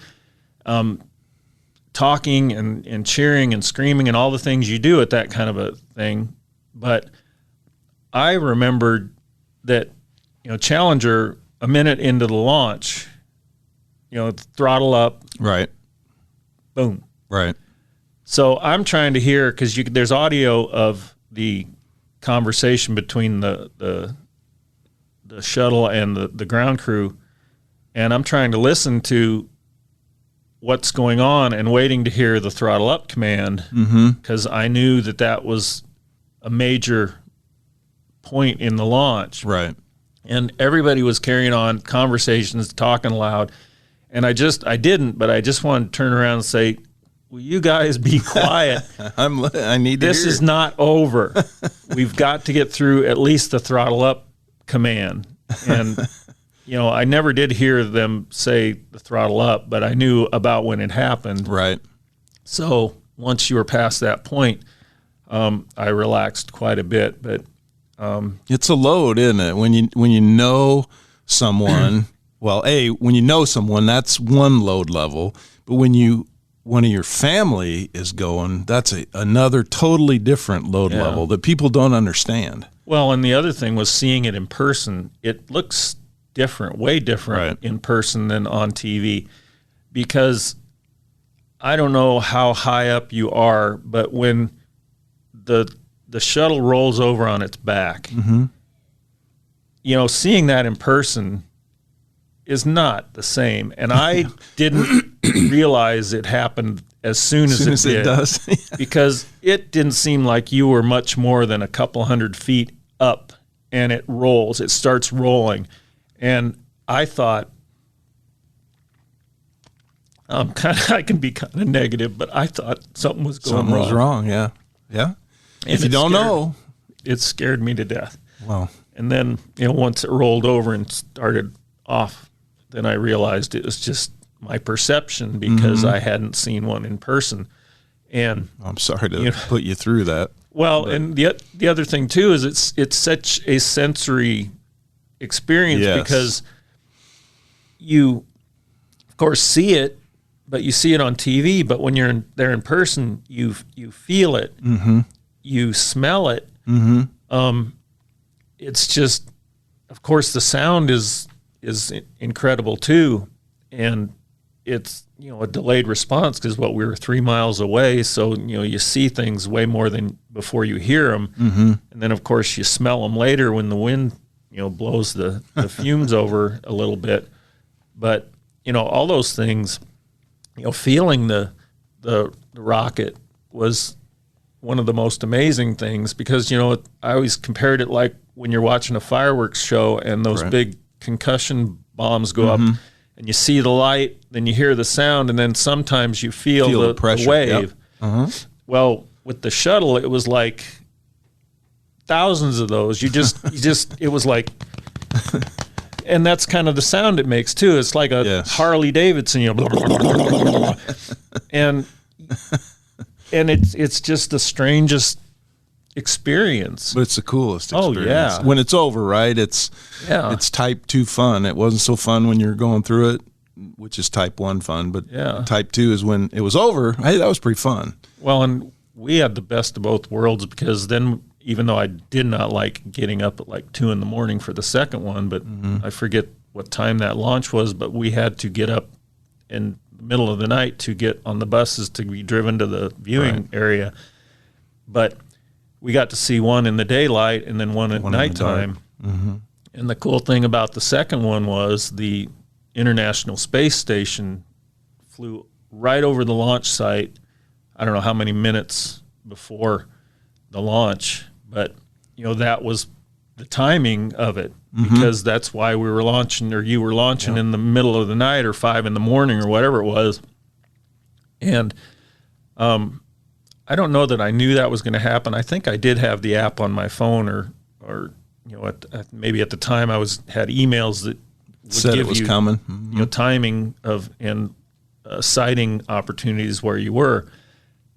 Speaker 3: talking and cheering and screaming and all the things you do at that kind of a thing. But I remembered that, Challenger, a minute into the launch, throttle up.
Speaker 2: Right.
Speaker 3: Boom.
Speaker 2: Right.
Speaker 3: So I'm trying to hear, because there's audio of the conversation between the shuttle and the ground crew, and I'm trying to listen to what's going on and waiting to hear the throttle up command, because I knew that was a major point in the launch.
Speaker 2: Right.
Speaker 3: And everybody was carrying on conversations, talking loud, and I didn't, but I just wanted to turn around and say, will you guys be quiet?
Speaker 2: I need to
Speaker 3: This
Speaker 2: hear.
Speaker 3: is not over. We've got to get through at least the throttle up command. And, I never did hear them say the throttle up, but I knew about when it happened.
Speaker 2: Right.
Speaker 3: So once you were past that point, I relaxed quite a bit. But
Speaker 2: it's a load, isn't it? When you know someone, well, when you know someone, that's one load level. But when one of your family is going, that's another totally different load level that people don't understand.
Speaker 3: Well, and the other thing was seeing it in person. It looks different, way different in person than on TV, because I don't know how high up you are, but when the shuttle rolls over on its back, seeing that in person is not the same. And I didn't realize it happened as soon as it did.
Speaker 2: Does.
Speaker 3: Because it didn't seem like you were much more than a couple hundred feet up, and it rolls. It starts rolling. And I thought, I can be kind of negative, but I thought something was going
Speaker 2: Something
Speaker 3: wrong.
Speaker 2: was wrong, yeah. Yeah.
Speaker 3: And
Speaker 2: if you don't know.
Speaker 3: It scared me to death.
Speaker 2: Well.
Speaker 3: And then, once it rolled over and started off, then I realized it was just my perception, because I hadn't seen one in person. And
Speaker 2: I'm sorry to put you through that.
Speaker 3: Well, and the other thing too is it's such a sensory experience, because you, of course, see it, but you see it on TV. But when you're there in person, you feel it, you smell it. It's just, of course, the sound is incredible too, and it's a delayed response, because we were 3 miles away, so you see things way more than before you hear them, and then of course you smell them later when the wind blows the fumes over a little bit. But all those things, feeling the rocket was one of the most amazing things, because I always compared it like when you're watching a fireworks show and those big concussion bombs go up, and you see the light, then you hear the sound, and then sometimes you feel the
Speaker 2: pressure.
Speaker 3: The wave. Yep. Well, with the shuttle, it was like thousands of those. You just it was like, and that's kind of the sound it makes too. It's like a Harley Davidson, and it's just the strangest experience.
Speaker 2: But it's the coolest experience.
Speaker 3: Oh, yeah.
Speaker 2: When it's over, right? It's type 2 fun. It wasn't so fun when you're going through it, which is type 1 fun. But type 2 is when it was over. Hey, that was pretty fun.
Speaker 3: Well, and we had the best of both worlds, because then, even though I did not like getting up at like 2 a.m. for the second one, but I forget what time that launch was, but we had to get up in the middle of the night to get on the buses to be driven to the viewing area. But we got to see one in the daylight and then one at nighttime. And the cool thing about the second one was the International Space Station flew right over the launch site. I don't know how many minutes before the launch, but that was the timing of it, because that's why we were launching, or you were launching in the middle of the night or 5 a.m. or whatever it was. And I don't know that I knew that was going to happen. I think I did have the app on my phone, or maybe at the time I had emails that would
Speaker 2: said
Speaker 3: give
Speaker 2: it was
Speaker 3: you,
Speaker 2: coming.
Speaker 3: Timing of and sighting opportunities where you were.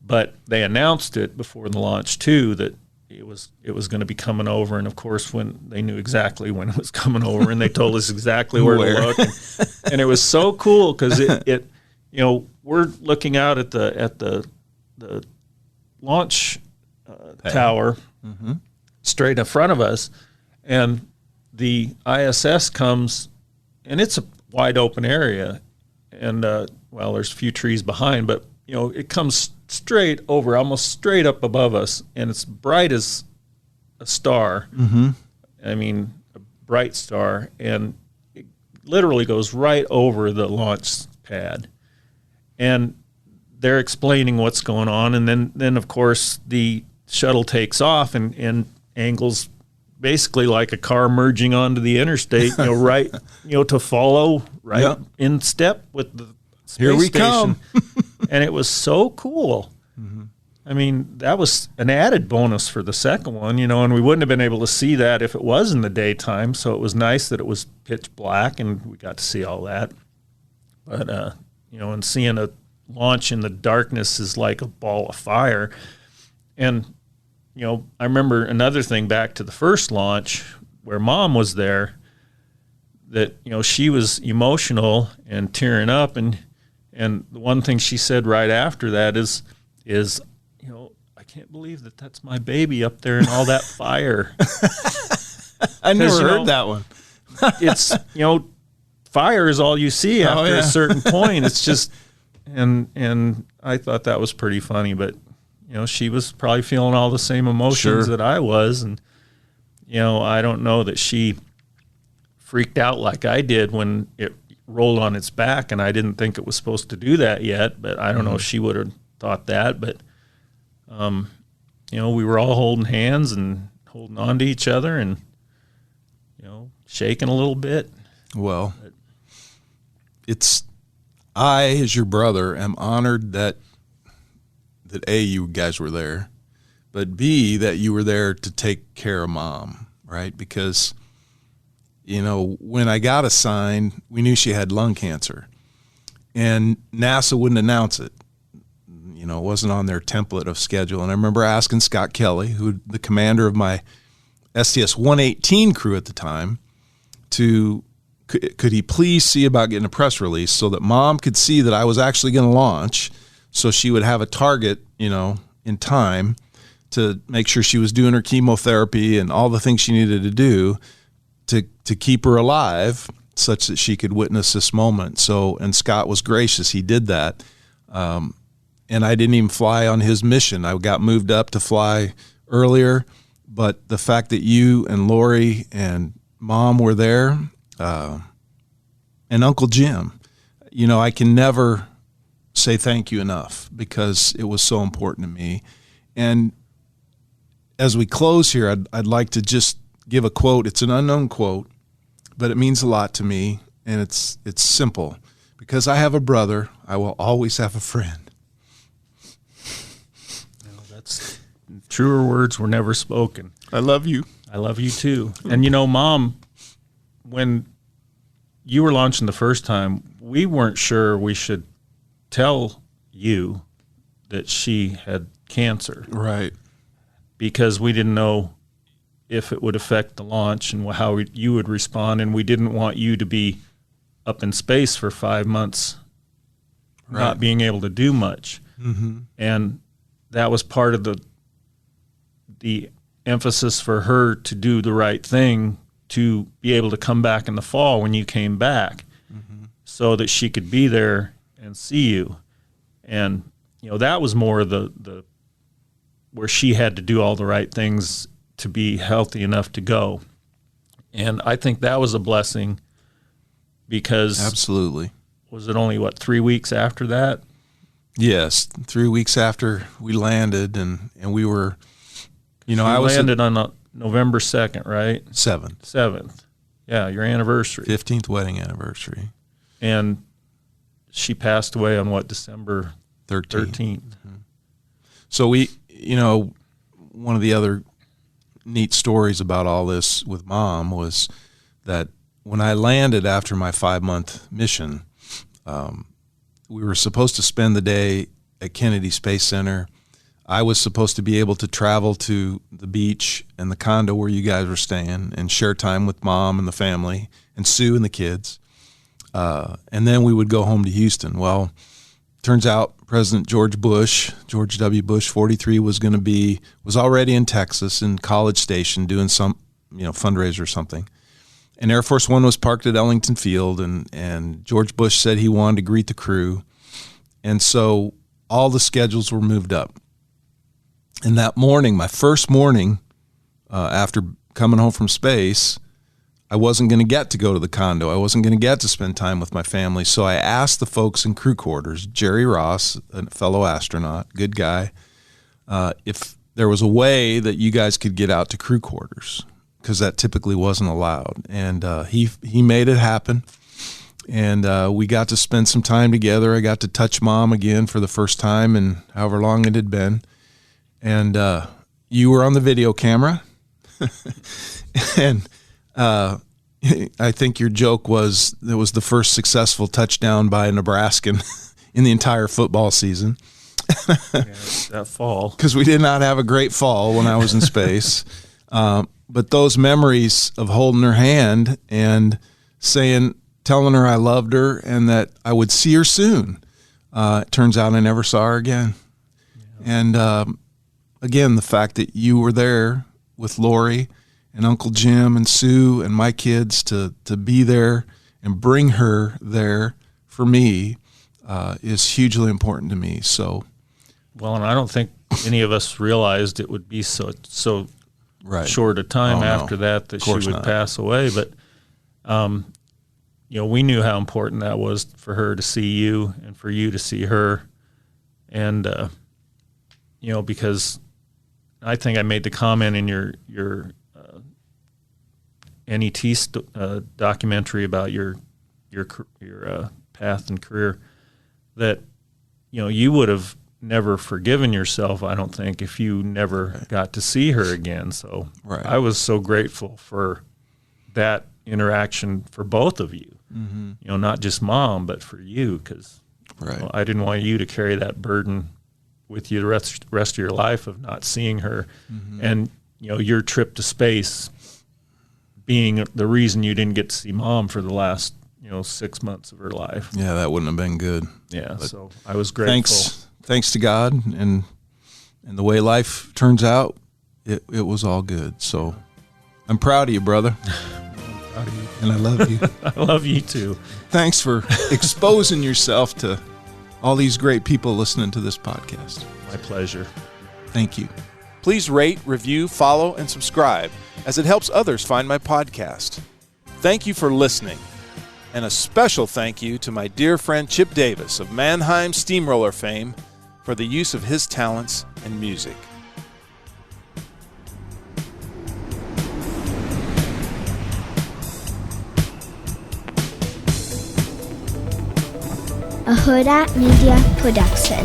Speaker 3: But they announced it before the launch too, that it was going to be coming over. And of course, when they knew exactly when it was coming over, and they told us exactly where to look, and it was so cool because it we're looking out at the launch tower straight in front of us, and the ISS comes, and it's a wide open area, and there's a few trees behind, but it comes straight over, almost straight up above us, and it's bright as a star. I mean, a bright star, and it literally goes right over the launch pad. And they're explaining what's going on, and then of course the shuttle takes off and angles basically like a car merging onto the interstate, right, to follow in step with the space
Speaker 2: Here we
Speaker 3: station.
Speaker 2: come.
Speaker 3: And it was so cool. I mean, that was an added bonus for the second one, and we wouldn't have been able to see that if it was in the daytime. So it was nice that it was pitch black and we got to see all that. But, and seeing a launch in the darkness is like a ball of fire. And, I remember another thing back to the first launch where Mom was there, that, she was emotional and tearing up. And the one thing she said right after that is, I can't believe that that's my baby up there in all that fire.
Speaker 2: I never heard that one.
Speaker 3: It's, fire is all you see after a certain point. It's just, and I thought that was pretty funny, but, she was probably feeling all the same emotions that I was. And, I don't know that she freaked out like I did when it rolled on its back, and I didn't think it was supposed to do that yet, but I don't know if she would have thought that. But we were all holding hands and holding on to each other and shaking a little bit.
Speaker 2: Well, I, as your brother, am honored that A, you guys were there, but B, that you were there to take care of Mom, right? Because when I got assigned, we knew she had lung cancer, and NASA wouldn't announce it. It wasn't on their template of schedule. And I remember asking Scott Kelly, who the commander of my STS-118 crew at the time, could he please see about getting a press release so that Mom could see that I was actually going to launch, so she would have a target, in time to make sure she was doing her chemotherapy and all the things she needed to do to keep her alive, such that she could witness this moment. So, and Scott was gracious. He did that. And I didn't even fly on his mission. I got moved up to fly earlier, but the fact that you and Lori and Mom were there, and Uncle Jim, I can never say thank you enough, because it was so important to me. And as we close here, I'd like to just give a quote. It's an unknown quote, but it means a lot to me, and it's simple. Because I have a brother, I will always have a friend.
Speaker 3: That's truer words were never spoken.
Speaker 2: I love you.
Speaker 3: I love you too. And Mom, when you were launching the first time, we weren't sure we should tell you that she had cancer.
Speaker 2: Right.
Speaker 3: Because we didn't know if it would affect the launch and how you would respond, and we didn't want you to be up in space for 5 months, not being able to do much. And that was part of the emphasis for her to do the right thing, to be able to come back in the fall when you came back, so that she could be there and see you. And, that was more the where she had to do all the right things to be healthy enough to go. And I think that was a blessing, because
Speaker 2: Absolutely.
Speaker 3: was it only 3 weeks after that?
Speaker 2: Yes, 3 weeks after we landed, and we were,
Speaker 3: I landed on November 2nd, right?
Speaker 2: 7th.
Speaker 3: Yeah, your anniversary.
Speaker 2: 15th wedding anniversary.
Speaker 3: And she passed away on December 13th.
Speaker 2: So we, one of the other neat stories about all this with Mom was that when I landed after my 5-month mission, we were supposed to spend the day at Kennedy Space Center. I was supposed to be able to travel to the beach and the condo where you guys were staying and share time with Mom and the family and Sue and the kids. And then we would go home to Houston. Well, turns out President George W. Bush, 43, was already in Texas in College Station doing some, fundraiser or something. And Air Force One was parked at Ellington Field, and George Bush said he wanted to greet the crew. And so all the schedules were moved up. And that morning, my first morning after coming home from space, I wasn't going to get to go to the condo. I wasn't going to get to spend time with my family. So I asked the folks in crew quarters, Jerry Ross, a fellow astronaut, good guy, if there was a way that you guys could get out to crew quarters, because that typically wasn't allowed. And he made it happen. And we got to spend some time together. I got to touch Mom again for the first time in however long it had been. And you were on the video camera. And I think your joke was it was the first successful touchdown by a Nebraskan in the entire football season.
Speaker 3: That fall.
Speaker 2: Because we did not have a great fall when I was in space. But those memories of holding her hand and telling her I loved her and that I would see her soon. It turns out I never saw her again. Yeah. And again, the fact that you were there with Lori and Uncle Jim and Sue and my kids to be there and bring her there for me is hugely important to me. So,
Speaker 3: well, and I don't think any of us realized it would be so
Speaker 2: right.
Speaker 3: short a time after that she would pass away. But we knew how important that was for her to see you and for you to see her, and because I think I made the comment in your NET documentary about your path and career that you would have never forgiven yourself, I don't think, if you never got to see her again. So I was so grateful for that interaction for both of you. Mm-hmm. Not just Mom, but for you, because I didn't want you to carry that burden with you the rest of your life of not seeing her. Mm-hmm. And your trip to space being the reason you didn't get to see Mom for the last 6 months of her life.
Speaker 2: Yeah, that wouldn't have been good.
Speaker 3: Yeah, but so I was grateful.
Speaker 2: Thanks to God and the way life turns out, it was all good. So I'm proud of you, brother.
Speaker 3: I'm proud of you.
Speaker 2: And I love you.
Speaker 3: I love you too.
Speaker 2: Thanks for exposing yourself to all these great people listening to this podcast.
Speaker 3: My pleasure.
Speaker 2: Thank you.
Speaker 1: Please rate, review, follow, and subscribe, as it helps others find my podcast. Thank you for listening. And a special thank you to my dear friend Chip Davis of Mannheim Steamroller fame for the use of his talents and music.
Speaker 4: A Hurrdat Media Production.